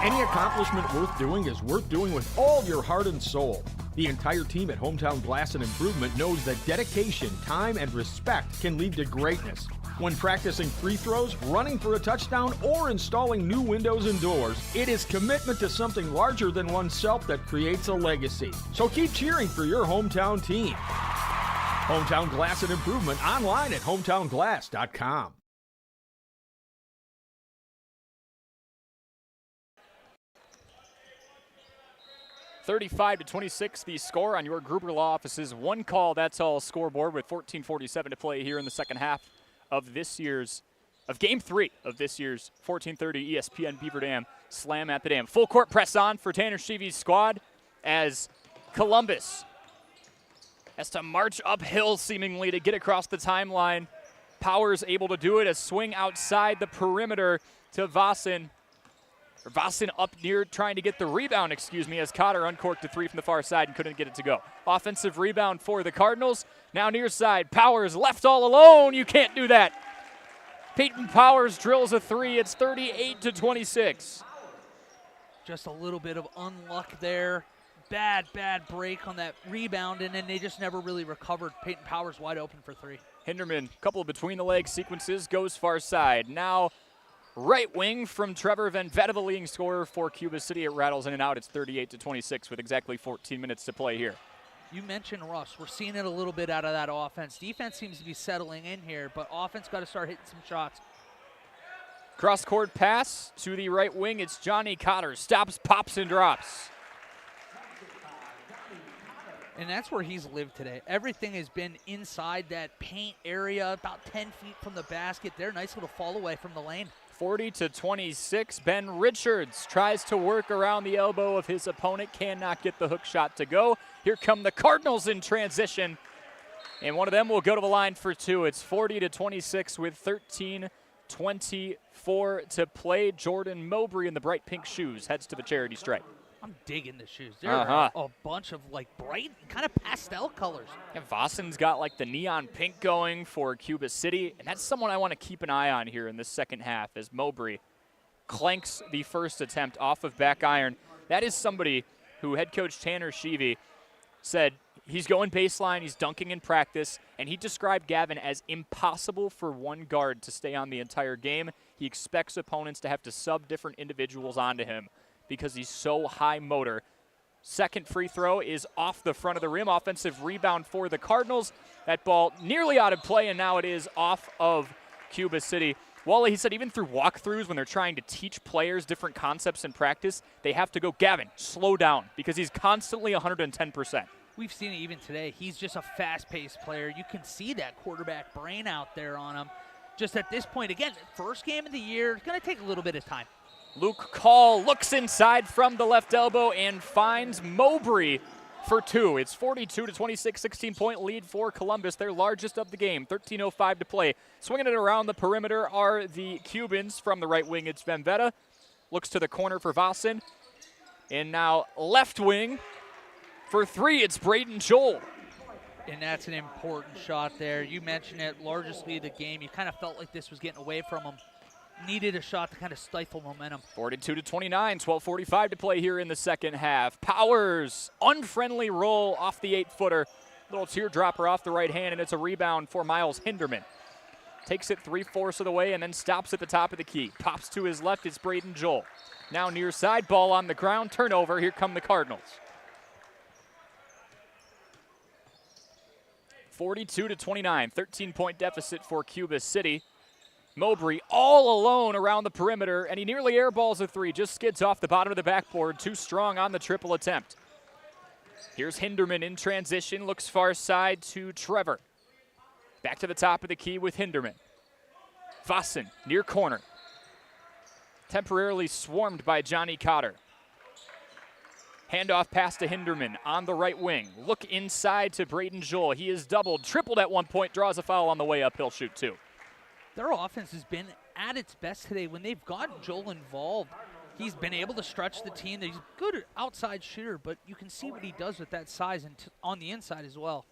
Any accomplishment worth doing is worth doing with all your heart and soul. The entire team at Hometown Glass and Improvement knows that dedication, time, and respect can lead to greatness. When practicing free throws, running for a touchdown, or installing new windows and doors, it is commitment to something larger than oneself that creates a legacy. So keep cheering for your hometown team. Hometown Glass and Improvement online at hometownglass.com. (35-26) the score on your Gruber Law Office's One Call That's All scoreboard with 14:47 to play here in the second half of Game 3 of this year's 1430 ESPN Beaver Dam Slam at the Dam. Full court press on for Tanner Sheevy's squad as Columbus has to march uphill seemingly to get across the timeline. Powers able to do it, a swing outside the perimeter to Vossen. Vossen up near trying to get the rebound, as Cotter uncorked a 3 from the far side and couldn't get it to go. Offensive rebound for the Cardinals. Now near side, Powers left all alone. You can't do that. Peyton Powers drills a 3. It's 38-26. Just a little bit of unluck there. Bad break on that rebound, and then they just never really recovered. Peyton Powers wide open for 3. Hinderman, couple of between-the-leg sequences, goes far side. Now right wing from Trevor Van Vette, the leading scorer for Cuba City. It rattles in and out. It's 38-26 with exactly 14 minutes to play here. You mentioned Russ. We're seeing it a little bit out of that offense. Defense seems to be settling in here, but offense got to start hitting some shots. Cross-court pass to the right wing. It's Johnny Cotter. Stops, pops, and drops. And that's where he's lived today. Everything has been inside that paint area, about 10 feet from the basket there. Nice little fall away from the lane. 40-26. Ben Richards tries to work around the elbow of his opponent, cannot get the hook shot to go. Here come the Cardinals in transition, and one of them will go to the line for 2. It's 40-26 with 13:24 to play. Jordan Mowbray in the bright pink shoes heads to the charity stripe. I'm digging the shoes. They're a bunch of bright, kind of pastel colors. And Vossen's got the neon pink going for Cuba City, and that's someone I want to keep an eye on here in the second half as Mowbray clanks the first attempt off of back iron. That is somebody who head coach Tanner Sheevy said he's going baseline, he's dunking in practice, and he described Gavin as impossible for one guard to stay on the entire game. He expects opponents to have to sub different individuals onto him because he's so high motor. Second free throw is off the front of the rim. Offensive rebound for the Cardinals. That ball nearly out of play, and now it is off of Cuba City. Wally, he said even through walkthroughs when they're trying to teach players different concepts in practice, they have to go, Gavin, slow down, because he's constantly 110%. We've seen it even today. He's just a fast-paced player. You can see that quarterback brain out there on him. Just at this point, again, first game of the year, it's going to take a little bit of time. Luke Call looks inside from the left elbow and finds Mowbray for two. It's 42-26, 16-point lead for Columbus, their largest of the game. 13:05 to play. Swinging it around the perimeter are the Cubans. From the right wing, it's Venvetta. Looks to the corner for Vossen. And now left wing for three, it's Braden Joel. And that's an important shot there. You mentioned it, largest lead of the game. You kind of felt like this was getting away from him. Needed a shot to kind of stifle momentum. 42-29, 12:45 to play here in the second half. Powers, unfriendly roll off the 8-footer. Little teardropper off the right hand, and it's a rebound for Miles Hinderman. Takes it 3/4 of the way and then stops at the top of the key. Pops to his left, it's Braden Joel. Now near side, ball on the ground, turnover. Here come the Cardinals. 42-29, 13-point deficit for Cuba City. Mowbray all alone around the perimeter, and he nearly airballs a three, just skids off the bottom of the backboard, too strong on the triple attempt. Here's Hinderman in transition, looks far side to Trevor. Back to the top of the key with Hinderman. Vossen, near corner. Temporarily swarmed by Johnny Cotter. Handoff pass to Hinderman on the right wing. Look inside to Braden Joel. He is doubled, tripled at one point, draws a foul on the way up. He'll shoot two. Their offense has been at its best today. When they've got Joel involved, he's been able to stretch the team. He's a good outside shooter, but you can see what he does with that size and on the inside as well.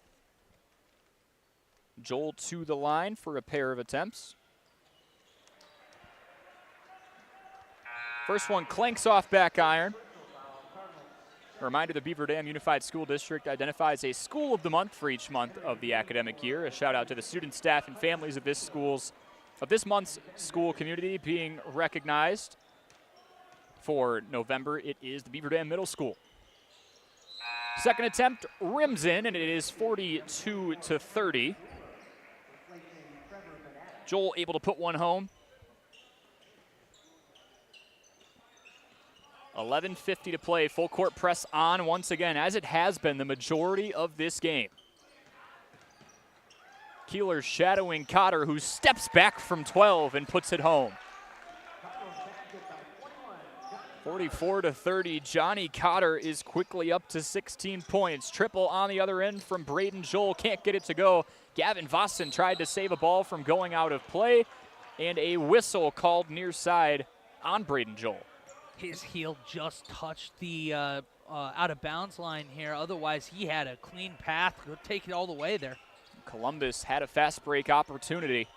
Joel to the line for a pair of attempts. First one clanks off back iron. A reminder, the Beaver Dam Unified School District identifies a school of the month for each month of the academic year. A shout out to the students, staff, and families of this month's school community being recognized. For November, it is the Beaver Dam Middle School. Second attempt rims in, and it is 42-30. Joel able to put one home. 11:50 to play. Full court press on once again, as it has been the majority of this game. Keeler shadowing Cotter, who steps back from 12 and puts it home. 44-30. Johnny Cotter is quickly up to 16 points. Triple on the other end from Braden Joel. Can't get it to go. Gavin Vossen tried to save a ball from going out of play, and a whistle called near side on Braden Joel. His heel just touched the out of bounds line here. Otherwise, he had a clean path. He'll take it all the way there. Columbus had a fast break opportunity.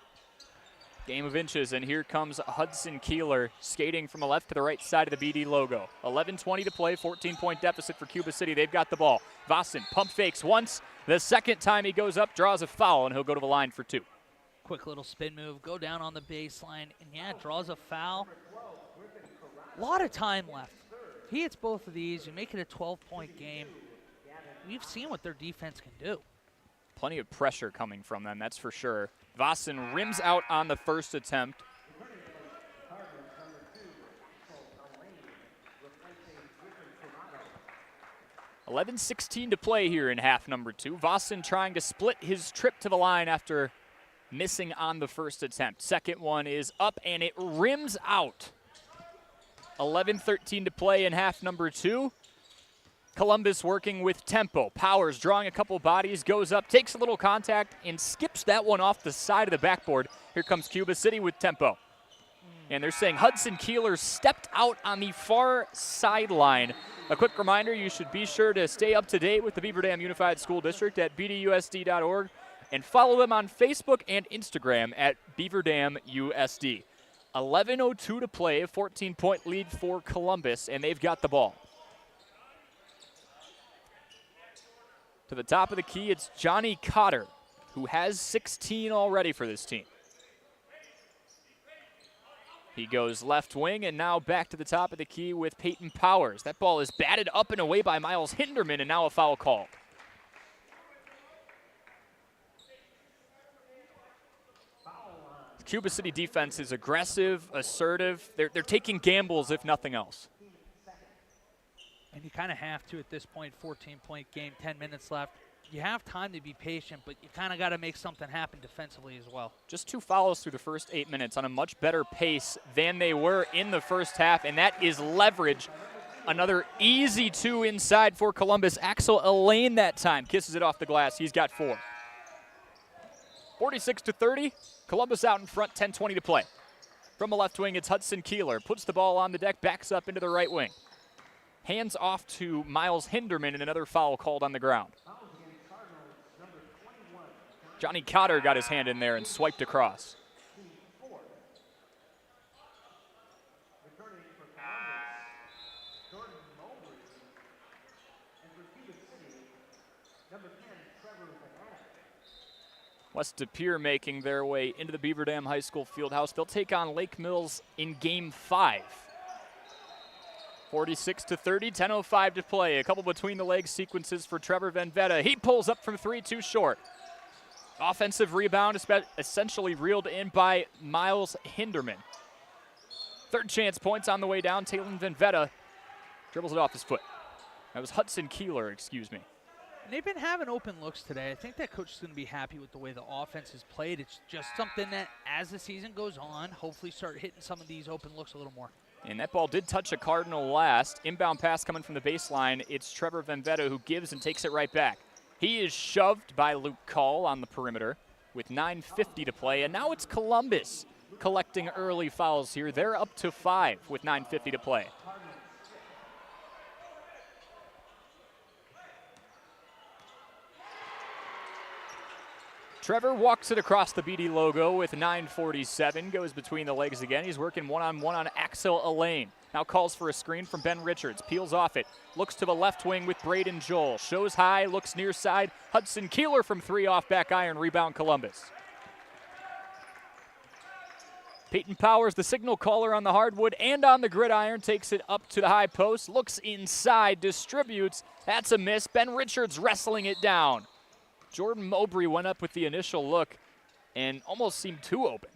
Game of inches, and here comes Hudson Keeler skating from the left to the right side of the BD logo. 11:20 to play, 14-point deficit for Cuba City. They've got the ball. Vossen pump fakes once. The second time he goes up, draws a foul, and he'll go to the line for two. Quick little spin move, go down on the baseline, and yeah, draws a foul. A lot of time left. If he hits both of these, you make it a 12-point game. We've seen what their defense can do. Plenty of pressure coming from them, that's for sure. Vossen rims out on the first attempt. $11:16 to play here in half number two. Vossen trying to split his trip to the line after missing on the first attempt. Second one is up, and it rims out. 11:13 to play in half number two. Columbus working with tempo. Powers drawing a couple bodies, goes up, takes a little contact, and skips that one off the side of the backboard. Here comes Cuba City with tempo. And they're saying Hudson Keeler stepped out on the far sideline. A quick reminder, you should be sure to stay up to date with the Beaver Dam Unified School District at bdusd.org and follow them on Facebook and Instagram at Beaver Dam USD. 11:02 to play, 14-point lead for Columbus, and they've got the ball. To the top of the key, it's Johnny Cotter, who has 16 already for this team. He goes left wing, and now back to the top of the key with Peyton Powers. That ball is batted up and away by Miles Hinderman, and now a foul called. Cuba City defense is aggressive, assertive. They're taking gambles, if nothing else. And you kind of have to at this point, 14-point game, 10 minutes left. You have time to be patient, but you kind of got to make something happen defensively as well. Just two fouls through the first 8 minutes on a much better pace than they were in the first half, and that is leverage Another easy 2 inside for Columbus. Axel Elaine that time kisses it off the glass. He's got 4. 46-30. Columbus out in front, 10:20 to play. From the left wing, it's Hudson Keeler. Puts the ball on the deck, backs up into the right wing. Hands off to Miles Hinderman, and another foul called on the ground. Johnny Cotter got his hand in there and swiped across. West De Pere making their way into the Beaver Dam High School Fieldhouse. They'll take on Lake Mills in Game 5. 46-30, 10:05 to play. A couple between the legs sequences for Trevor Venvetta. He pulls up from 3, too short. Offensive rebound, essentially reeled in by Miles Hinderman. Third chance points on the way down. Talon Venvetta dribbles it off his foot. That was Hudson Keeler, excuse me. And they've been having open looks today. I think that coach is going to be happy with the way the offense is played. It's just something that, as the season goes on, hopefully start hitting some of these open looks a little more. And that ball did touch a Cardinal last. Inbound pass coming from the baseline. It's Trevor Venvetta who gives and takes it right back. He is shoved by Luke Call on the perimeter with 9:50 to play. And now it's Columbus collecting early fouls here. They're up to 5 with 9:50 to play. Trevor walks it across the BD logo with 9:47, goes between the legs again. He's working one-on-one on Axel Elaine. Now calls for a screen from Ben Richards, peels off it, looks to the left wing with Braden Joel, shows high, looks near side. Hudson Keeler from 3 off back iron, rebound Columbus. Peyton Powers, the signal caller on the hardwood and on the gridiron, takes it up to the high post, looks inside, distributes. That's a miss. Ben Richards wrestling it down. Jordan Mowbray went up with the initial look and almost seemed too open.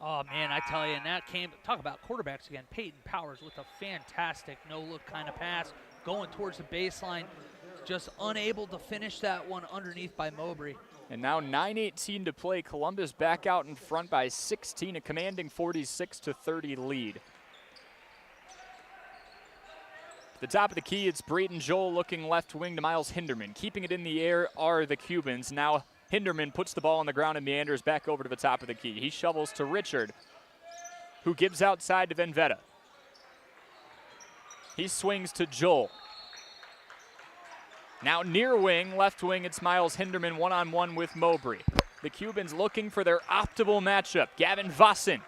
Oh, man, I tell you, and that came, talk about quarterbacks again. Peyton Powers with a fantastic no-look kind of pass, going towards the baseline, just unable to finish that one underneath by Mowbray. And now 9:18 to play. Columbus back out in front by 16, a commanding 46-30 lead. At the top of the key, it's Braden Joel looking left wing to Miles Hinderman. Keeping it in the air are the Cubans. Now Hinderman puts the ball on the ground and meanders back over to the top of the key. He shovels to Richard, who gives outside to Venvetta. He swings to Joel. Now near wing, left wing, it's Miles Hinderman one-on-one with Mowbray. The Cubans looking for their optimal matchup. Gavin Vossen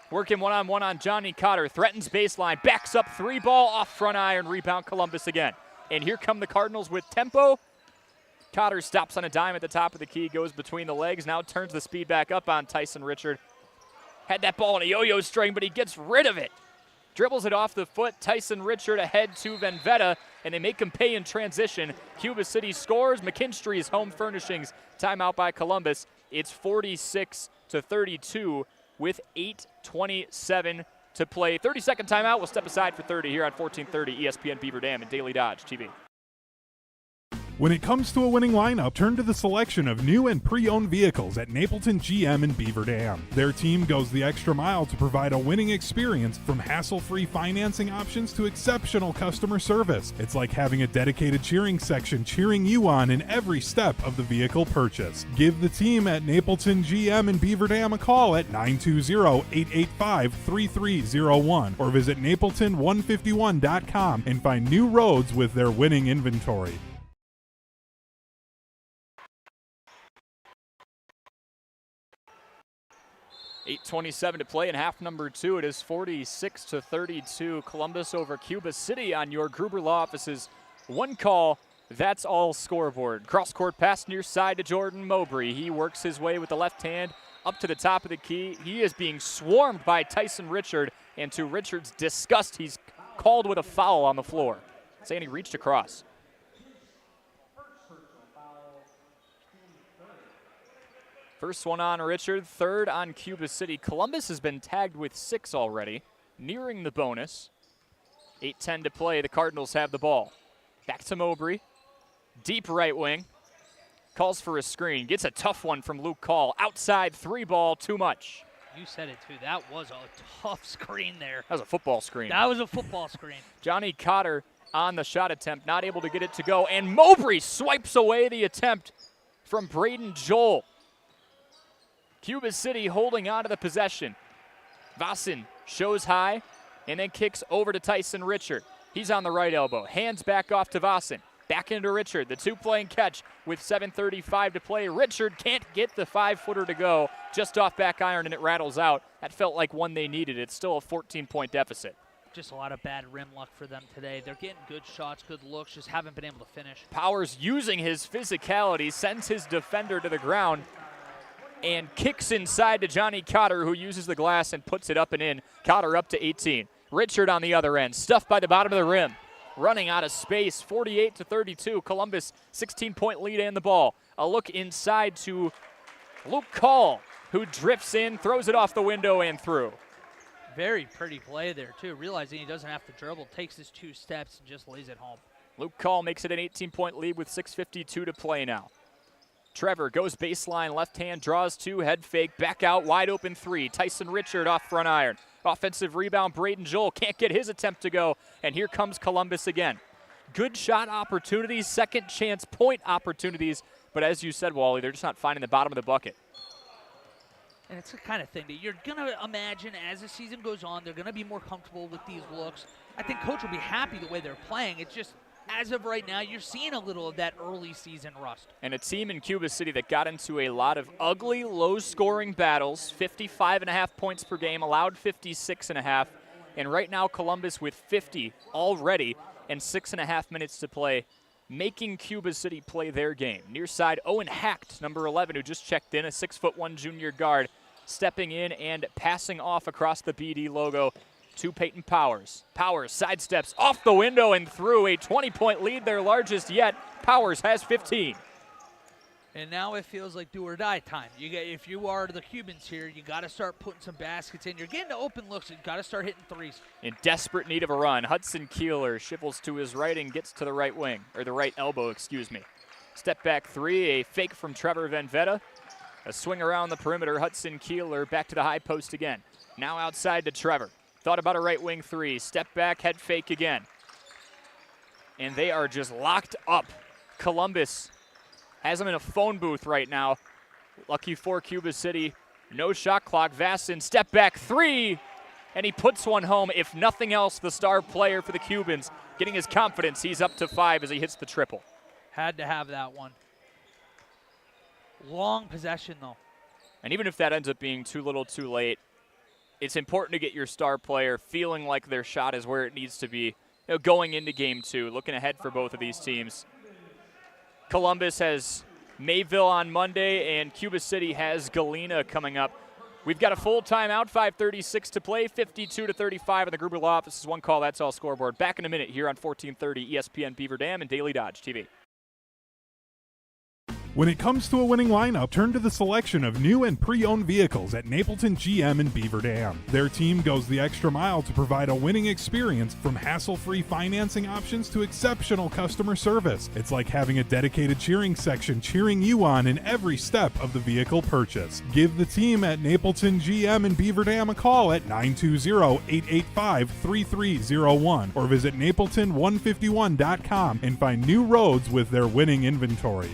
working one-on-one on Johnny Cotter, threatens baseline, backs up 3 ball off front iron, rebound Columbus again. And here come the Cardinals with tempo. Cotter stops on a dime at the top of the key, goes between the legs, now turns the speed back up on Tyson Richard. Had that ball in a yo-yo string, but he gets rid of it. Dribbles it off the foot, Tyson Richard ahead to Venvetta, and they make him pay in transition. Cuba City scores, McKinstry's Home Furnishings, timeout by Columbus. It's 46-32 with 8:27 to play. 30-second timeout, we'll step aside for 30 here on 1430 ESPN Beaver Dam and Daily Dodge TV. When it comes to a winning lineup, turn to the selection of new and pre-owned vehicles at Napleton GM in Beaver Dam. Their team goes the extra mile to provide a winning experience, from hassle-free financing options to exceptional customer service. It's like having a dedicated cheering section cheering you on in every step of the vehicle purchase. Give the team at Napleton GM in Beaver Dam a call at 920-885-3301 or visit napleton151.com and find new roads with their winning inventory. 8:27 to play in half number 2. It is 46-32. Columbus over Cuba City on your Gruber Law Office's one call. That's all scoreboard. Cross-court pass near side to Jordan Mowbray. He works his way with the left hand up to the top of the key. He is being swarmed by Tyson Richard, and to Richard's disgust, he's called with a foul on the floor, saying he reached across. First one on Richard, third on Cuba City. Columbus has been tagged with 6 already, nearing the bonus. 8:10 to play, the Cardinals have the ball. Back to Mowbray, deep right wing. Calls for a screen, gets a tough one from Luke Call. Outside 3 ball, too much. You said it too, that was a tough screen there. That was a football screen. That was a football screen. Johnny Cotter on the shot attempt, not able to get it to go, and Mowbray swipes away the attempt from Braden Joel. Cuba City holding on to the possession. Vossen shows high and then kicks over to Tyson Richard. He's on the right elbow, hands back off to Vossen. Back into Richard, the two-playing catch with 7:35 to play. Richard can't get the 5-footer to go, just off back iron, and it rattles out. That felt like one they needed. It's still a 14-point deficit. Just a lot of bad rim luck for them today. They're getting good shots, good looks, just haven't been able to finish. Powers, using his physicality, sends his defender to the ground and kicks inside to Johnny Cotter, who uses the glass and puts it up and in. Cotter up to 18. Richard on the other end, stuffed by the bottom of the rim. Running out of space, 48-32. Columbus, 16-point lead and the ball. A look inside to Luke Call, who drifts in, throws it off the window and through. Very pretty play there, too. Realizing he doesn't have to dribble, takes his 2 steps and just lays it home. Luke Call makes it an 18-point lead with 6:52 to play now. Trevor goes baseline, left hand, draws 2, head fake, back out, wide open 3. Tyson Richard off front iron. Offensive rebound, Braden Joel can't get his attempt to go, and here comes Columbus again. Good shot opportunities, second chance point opportunities, but as you said, Wally, they're just not finding the bottom of the bucket. And it's the kind of thing that you're going to imagine as the season goes on, they're going to be more comfortable with these looks. I think coach will be happy the way they're playing. It's just, as of right now, you're seeing a little of that early season rust. And a team in Cuba City that got into a lot of ugly, low-scoring battles, 55.5 points per game, allowed 56.5. And right now, Columbus with 50 already and 6.5 minutes to play, making Cuba City play their game. Near side, Owen Hacht, number 11, who just checked in, a 6'1" junior guard, stepping in and passing off across the BD logo to Peyton Powers. Powers sidesteps off the window and through, a 20-point lead, their largest yet. Powers has 15. And now it feels like do or die time. If you are the Cubans here, you got to start putting some baskets in. You're getting to open looks. You got to start hitting threes. In desperate need of a run, Hudson Keeler shovels to his right and gets to the right wing, or the right elbow, excuse me. Step back 3, a fake from Trevor Van Vetta. A swing around the perimeter, Hudson Keeler back to the high post again. Now outside to Trevor. Thought about a right wing 3. Step back, head fake again. And they are just locked up. Columbus has them in a phone booth right now. Lucky for Cuba City. No shot clock. Vassin, step back 3. And he puts one home. If nothing else, the star player for the Cubans getting his confidence. He's up to 5 as he hits the triple. Had to have that one. Long possession, though. And even if that ends up being too little too late, it's important to get your star player feeling like their shot is where it needs to be, going into game 2, looking ahead for both of these teams. Columbus has Mayville on Monday, and Cuba City has Galena coming up. We've got a full timeout, 5:36 to play, 52-35 in the Gruber Law Office's One Call, That's All scoreboard. Back in a minute here on 1430 ESPN Beaver Dam and Daily Dodge TV. When it comes to a winning lineup, turn to the selection of new and pre-owned vehicles at Napleton GM in Beaver Dam. Their team goes the extra mile to provide a winning experience, from hassle-free financing options to exceptional customer service. It's like having a dedicated cheering section cheering you on in every step of the vehicle purchase. Give the team at Napleton GM in Beaver Dam a call at 920-885-3301 or visit napleton151.com and find new roads with their winning inventory.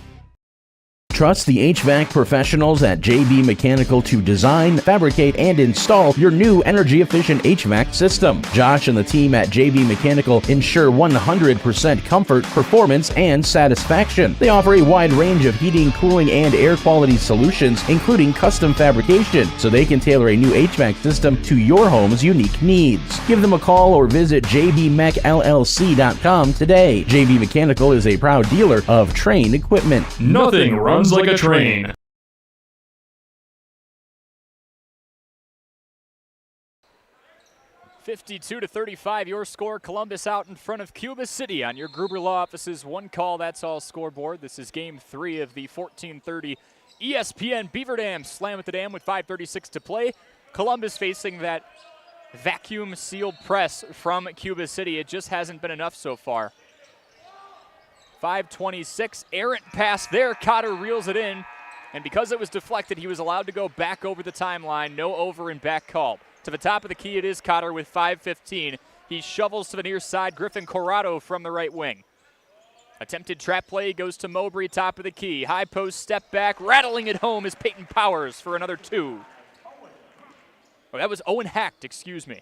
Trust the HVAC professionals at JB Mechanical to design, fabricate, and install your new energy-efficient HVAC system. Josh and the team at JB Mechanical ensure 100% comfort, performance, and satisfaction. They offer a wide range of heating, cooling, and air quality solutions, including custom fabrication, so they can tailor a new HVAC system to your home's unique needs. Give them a call or visit jbmechllc.com today. JB Mechanical is a proud dealer of Trane equipment. Nothing runs like a train. (52-35) your score. Columbus out in front of Cuba City on your Gruber Law Office's One Call, That's All scoreboard. This is game 3 of the 1430 ESPN Beaver Dam Slam at the Dam with 5:36 to play. Columbus facing that vacuum sealed press from Cuba City. It just hasn't been enough so far. 5:26, errant pass there. Cotter reels it in, and because it was deflected, he was allowed to go back over the timeline. No over and back call. To the top of the key, it is Cotter with 5:15. He shovels to the near side. Griffin Corrado from the right wing. Attempted trap play goes to Mowbray, top of the key. High post step back. Rattling it home is Peyton Powers for another 2. Oh, that was Owen Hacht, excuse me.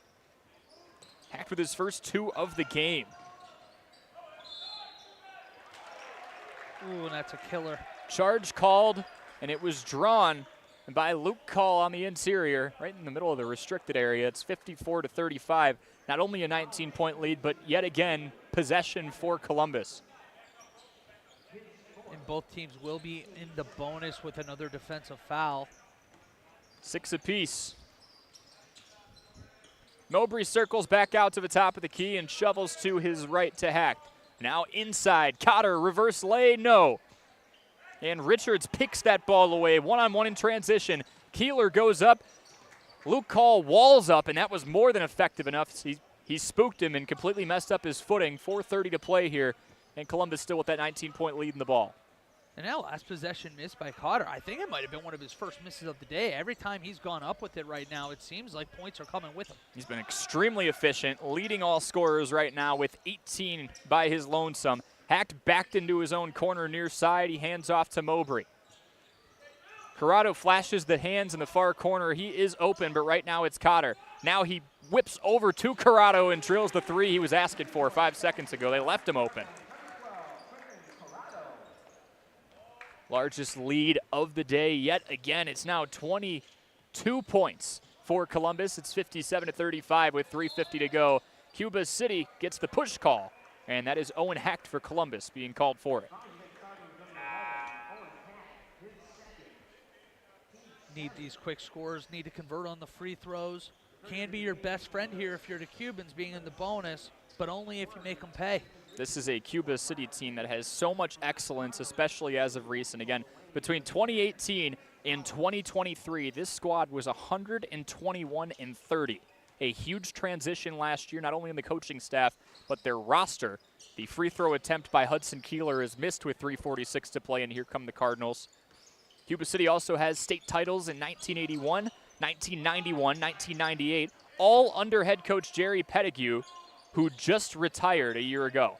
Hacht with his first 2 of the game. Ooh, that's a killer. Charge called, and it was drawn by Luke Call on the interior, right in the middle of the restricted area. It's 54-35. Not only a 19-point lead, but yet again, possession for Columbus. And both teams will be in the bonus with another defensive foul. 6 apiece. Mowbray circles back out to the top of the key and shovels to his right to Hacht. Now inside, Cotter, reverse lay, no. And Richards picks that ball away, one-on-one in transition. Keeler goes up, Luke Call walls up, and that was more than effective enough. He spooked him and completely messed up his footing. 4:30 to play here, and Columbus still with that 19-point lead in the ball. And that last possession missed by Cotter, I think it might have been one of his first misses of the day. Every time he's gone up with it right now, it seems like points are coming with him. He's been extremely efficient, leading all scorers right now with 18 by his lonesome. Hacht backed into his own corner near side. He hands off to Mowbray. Corrado flashes the hands in the far corner. He is open, but right now it's Cotter. Now he whips over to Corrado and drills the 3 he was asking for 5 seconds ago. They left him open. Largest lead of the day yet again. It's now 22 points for Columbus. It's 57-35 with 3:50 to go. Cuba City gets the push call, and that is Owen Hacht for Columbus being called for it. Need these quick scores, need to convert on the free throws. Can be your best friend here if you're the Cubans being in the bonus, but only if you make them pay. This is a Cuba City team that has so much excellence, especially as of recent. Again, between 2018 and 2023, this squad was 121-30. A huge transition last year, not only in the coaching staff, but their roster. The free throw attempt by Hudson Keeler is missed with 3:46 to play, and here come the Cardinals. Cuba City also has state titles in 1981, 1991, 1998, all under head coach Jerry Pettigrew, who just retired a year ago.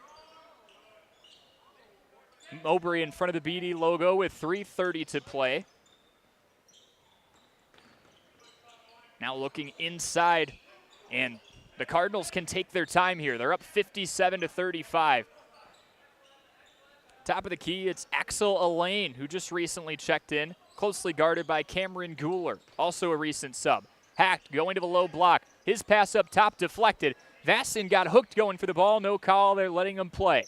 Mowbray in front of the BD logo with 3:30 to play. Now looking inside, and the Cardinals can take their time here. They're up 57-35. Top of the key, it's Axel Elaine, who just recently checked in, closely guarded by Cameron Guler, also a recent sub. Hacht going to the low block. His pass up top deflected. Vassin got hooked going for the ball. No call. They're letting him play.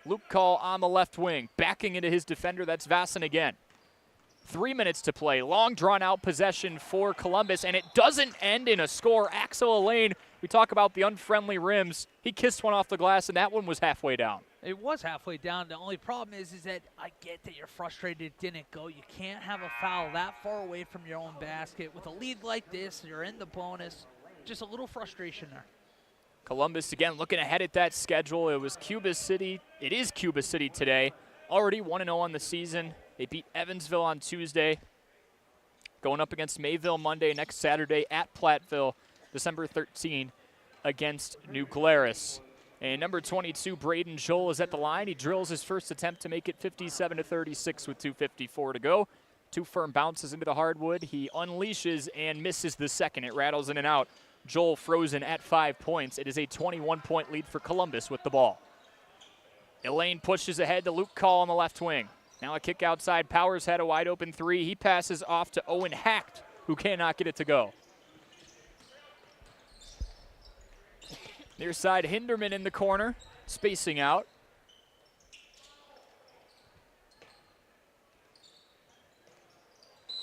Luke Call on the left wing, backing into his defender. That's Vassin again. 3 minutes to play. Long drawn-out possession for Columbus, and it doesn't end in a score. Axel Elaine, we talk about the unfriendly rims. He kissed one off the glass, and that one was halfway down. It was halfway down. The only problem is that I get that you're frustrated it didn't go. You can't have a foul that far away from your own basket. With a lead like this, you're in the bonus. Just a little frustration there. Columbus, again, looking ahead at that schedule. It was Cuba City. It is Cuba City today. Already 1-0 on the season. They beat Evansville on Tuesday. Going up against Mayville Monday, next Saturday at Platteville, December 13 against New Glarus. And number 22, Braden Joel, is at the line. He drills his first attempt to make it 57-36 with 2:54 to go. 2 firm bounces into the hardwood. He unleashes and misses the second. It rattles in and out. Joel frozen at 5 points. It is a 21-point lead for Columbus with the ball. Elaine pushes ahead to Luke Call on the left wing. Now a kick outside. Powers had a wide open 3. He passes off to Owen Hacht, who cannot get it to go. Near side, Hinderman in the corner, spacing out.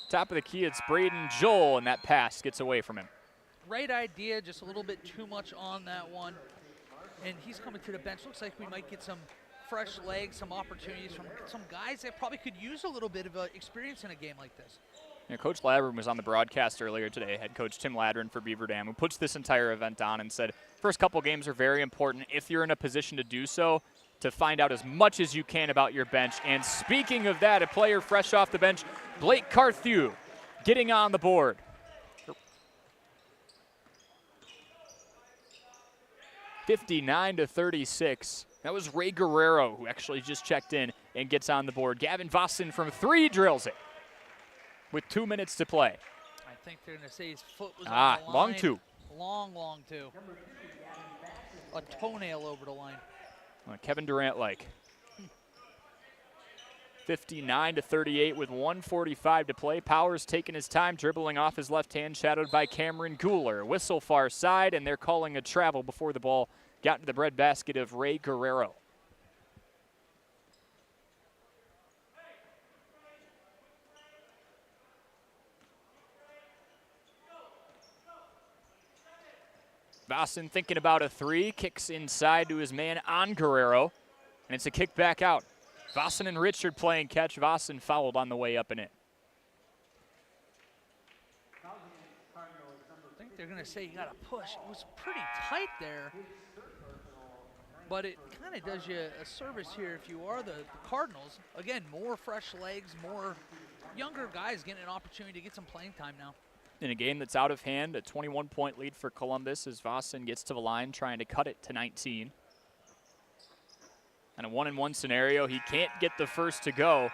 Top of the key, it's Braden Joel, and that pass gets away from him. Great idea, just a little bit too much on that one. And he's coming to the bench. Looks like we might get some fresh legs, some opportunities from some guys that probably could use a little bit of experience in a game like this. Yeah, Coach Ladron was on the broadcast earlier today, head coach Tim Ladron for Beaver Dam, who puts this entire event on and said, first couple games are very important if you're in a position to do so, to find out as much as you can about your bench. And speaking of that, a player fresh off the bench, Blake Carthew, getting on the board. 59-36. That was Ray Guerrero who actually just checked in and gets on the board. Gavin Vossen from 3 drills it with 2 minutes to play. I think they're going to say his foot was on the line. Long 2. Long 2. A toenail over the line. Kevin Durant-like. 59-38 with 1:45 to play. Powers taking his time, dribbling off his left hand, shadowed by Cameron Guler. Whistle far side, and they're calling a travel before the ball got into the breadbasket of Ray Guerrero. Vossen thinking about a 3, kicks inside to his man on Guerrero, and it's a kick back out. Vossen and Richard playing catch. Vossen fouled on the way up and in. I think they're going to say you got to push. It was pretty tight there, but it kind of does you a service here if you are the Cardinals. Again, more fresh legs, more younger guys getting an opportunity to get some playing time now. In a game that's out of hand, a 21-point lead for Columbus as Vossen gets to the line trying to cut it to 19. And a 1-and-1 scenario, he can't get the first to go.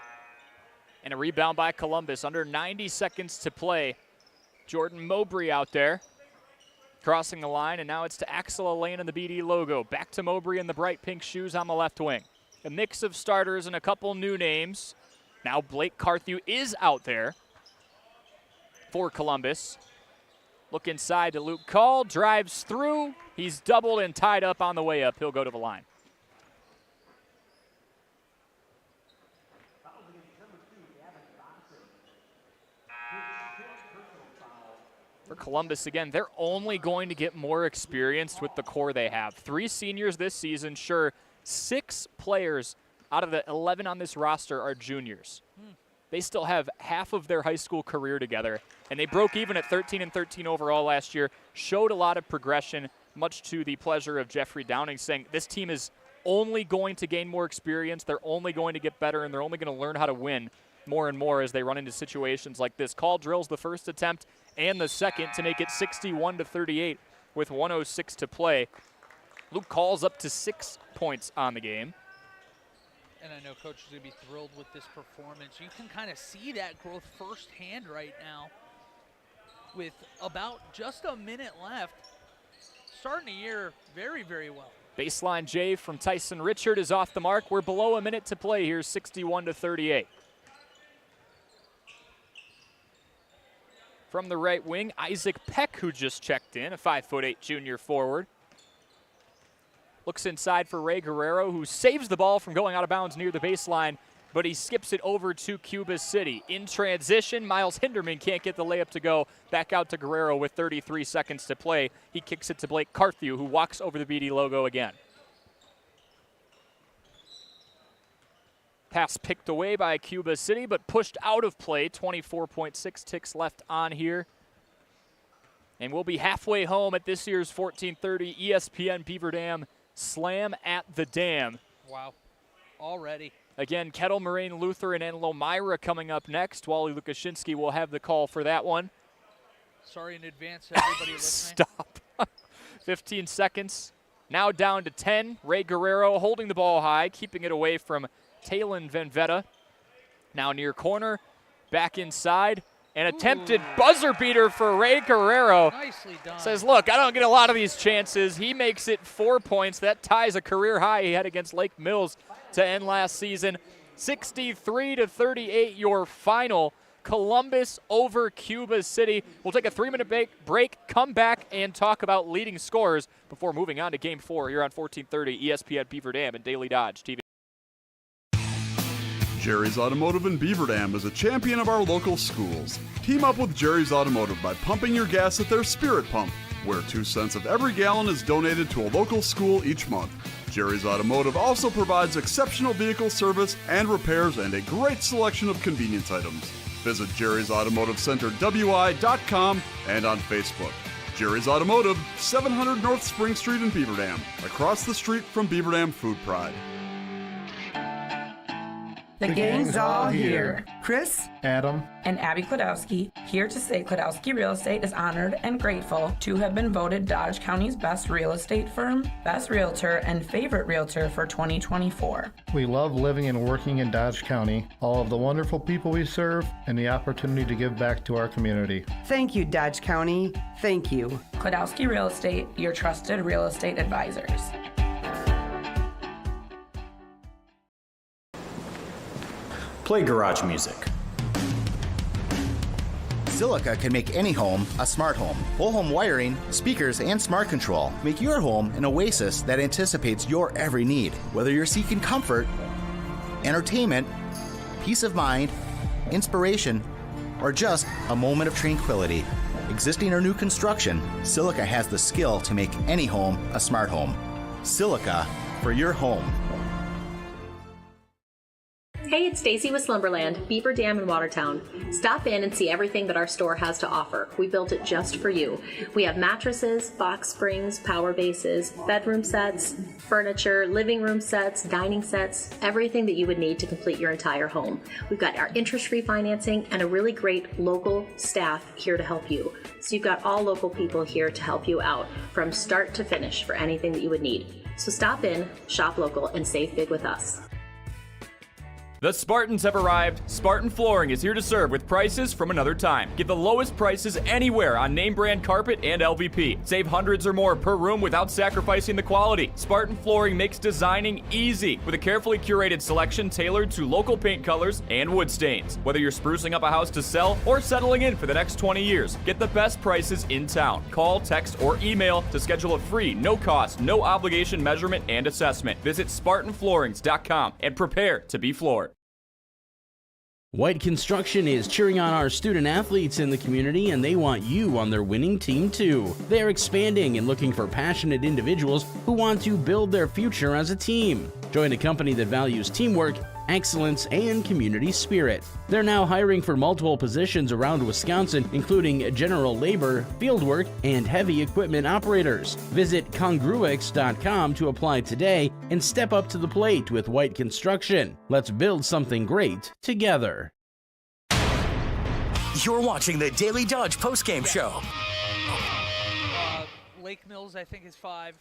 And a rebound by Columbus. Under 90 seconds to play. Jordan Mowbray out there, crossing the line, and now it's to Axel Elaine in the BD logo. Back to Mowbray in the bright pink shoes on the left wing. A mix of starters and a couple new names. Now Blake Carthew is out there for Columbus. Look inside to Luke Call, drives through. He's doubled and tied up on the way up. He'll go to the line. For Columbus, again, they're only going to get more experienced with the core they have. 3 seniors this season, sure. 6 players out of the 11 on this roster are juniors. They still have half of their high school career together, and they broke even at 13-13 overall last year, showed a lot of progression, much to the pleasure of Jeffrey Downing, saying this team is only going to gain more experience, they're only going to get better, and they're only going to learn how to win more and more as they run into situations like this. Call drills the first attempt and the second to make it 61-38 with 1:06 to play. Luke Call's up to 6 points on the game. And I know Coach is going to be thrilled with this performance. You can kind of see that growth firsthand right now with about just a minute left. Starting the year very, very well. Baseline J from Tyson Richard is off the mark. We're below a minute to play here, 61-38. From the right wing, Isaac Peck, who just checked in, a 5'8" junior forward. Looks inside for Ray Guerrero, who saves the ball from going out of bounds near the baseline, but he skips it over to Cuba City. In transition, Miles Hinderman can't get the layup to go. Back out to Guerrero with 33 seconds to play. He kicks it to Blake Carthew, who walks over the BD logo again. Pass picked away by Cuba City, but pushed out of play. 24.6 ticks left on here. And we'll be halfway home at this year's 1430 ESPN Beaver Dam Slam at the Dam. Wow, already. Again, Kettle Moraine Lutheran and Lomira coming up next. Wally Lukashinsky will have the call for that one. Sorry in advance to everybody listening. Stop. 15 seconds. Now down to 10. Ray Guerrero holding the ball high, keeping it away from Talon Venvetta. Now near corner, back inside. An attempted buzzer beater for Ray Guerrero. Nicely done. Says, look, I don't get a lot of these chances. He makes it 4 points. That ties a career high he had against Lake Mills to end last season. 63-38, your final. Columbus over Cuba City. We'll take a 3-minute break, come back, and talk about leading scorers before moving on to Game 4 here on 1430 ESPN Beaver Dam and Daily Dodge TV. Jerry's Automotive in Beaver Dam is a champion of our local schools. Team up with Jerry's Automotive by pumping your gas at their Spirit Pump, where 2 cents of every gallon is donated to a local school each month. Jerry's Automotive also provides exceptional vehicle service and repairs and a great selection of convenience items. Visit Jerry's Automotive Center WI.com and on Facebook. Jerry's Automotive, 700 North Spring Street in Beaver Dam, across the street from Beaver Dam Food Pride. The gang's all here. Chris, Adam, and Abby Klodowski here to say Klodowski Real Estate is honored and grateful to have been voted Dodge County's best real estate firm, best realtor, and favorite realtor for 2024. we love living and working in Dodge County, all of the wonderful people we serve, and the opportunity to give back to our community. Thank you, Dodge County. Thank you. Klodowski Real Estate, your trusted real estate advisors. Play garage music. Silica can make any home a smart home. Whole home wiring, speakers, and smart control make your home an oasis that anticipates your every need. Whether you're seeking comfort, entertainment, peace of mind, inspiration, or just a moment of tranquility. Existing or new construction, Silica has the skill to make any home a smart home. Silica for your home. Hey, it's Stacy with Slumberland, Beaver Dam in Watertown. Stop in and see everything that our store has to offer. We built it just for you. We have mattresses, box springs, power bases, bedroom sets, furniture, living room sets, dining sets, everything that you would need to complete your entire home. We've got our interest-free financing and a really great local staff here to help you. So you've got all local people here to help you out from start to finish for anything that you would need. So stop in, shop local, and save big with us. The Spartans have arrived. Spartan Flooring is here to serve with prices from another time. Get the lowest prices anywhere on name brand carpet and LVP. Save hundreds or more per room without sacrificing the quality. Spartan Flooring makes designing easy with a carefully curated selection tailored to local paint colors and wood stains. Whether you're sprucing up a house to sell or settling in for the next 20 years, get the best prices in town. Call, text, or email to schedule a free, no-cost, no-obligation measurement and assessment. Visit SpartanFloorings.com and prepare to be floored. White Construction is cheering on our student athletes in the community, and they want you on their winning team too. They are expanding and looking for passionate individuals who want to build their future as a team. Join a company that values teamwork, excellence, and community spirit. They're now hiring for multiple positions around Wisconsin, including general labor, fieldwork, and heavy equipment operators. Visit congruix.com to apply today and step up to the plate with White Construction. Let's build something great together. You're watching the Daily Dodge postgame show. Lake Mills, I think, is 5.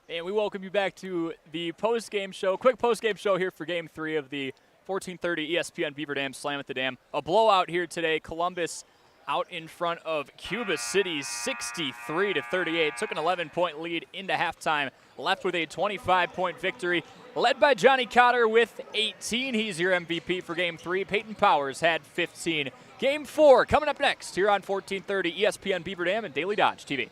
And we welcome you back to the post-game show. Quick post-game show here for Game 3 of the 1430 ESPN Beaver Dam Slam at the Dam. A blowout here today. Columbus out in front of Cuba City 63-38. Took an 11-point lead into halftime. Left with a 25-point victory. Led by Johnny Cotter with 18. He's your MVP for Game 3. Peyton Powers had 15. Game 4 coming up next here on 1430 ESPN Beaver Dam and Daily Dodge TV.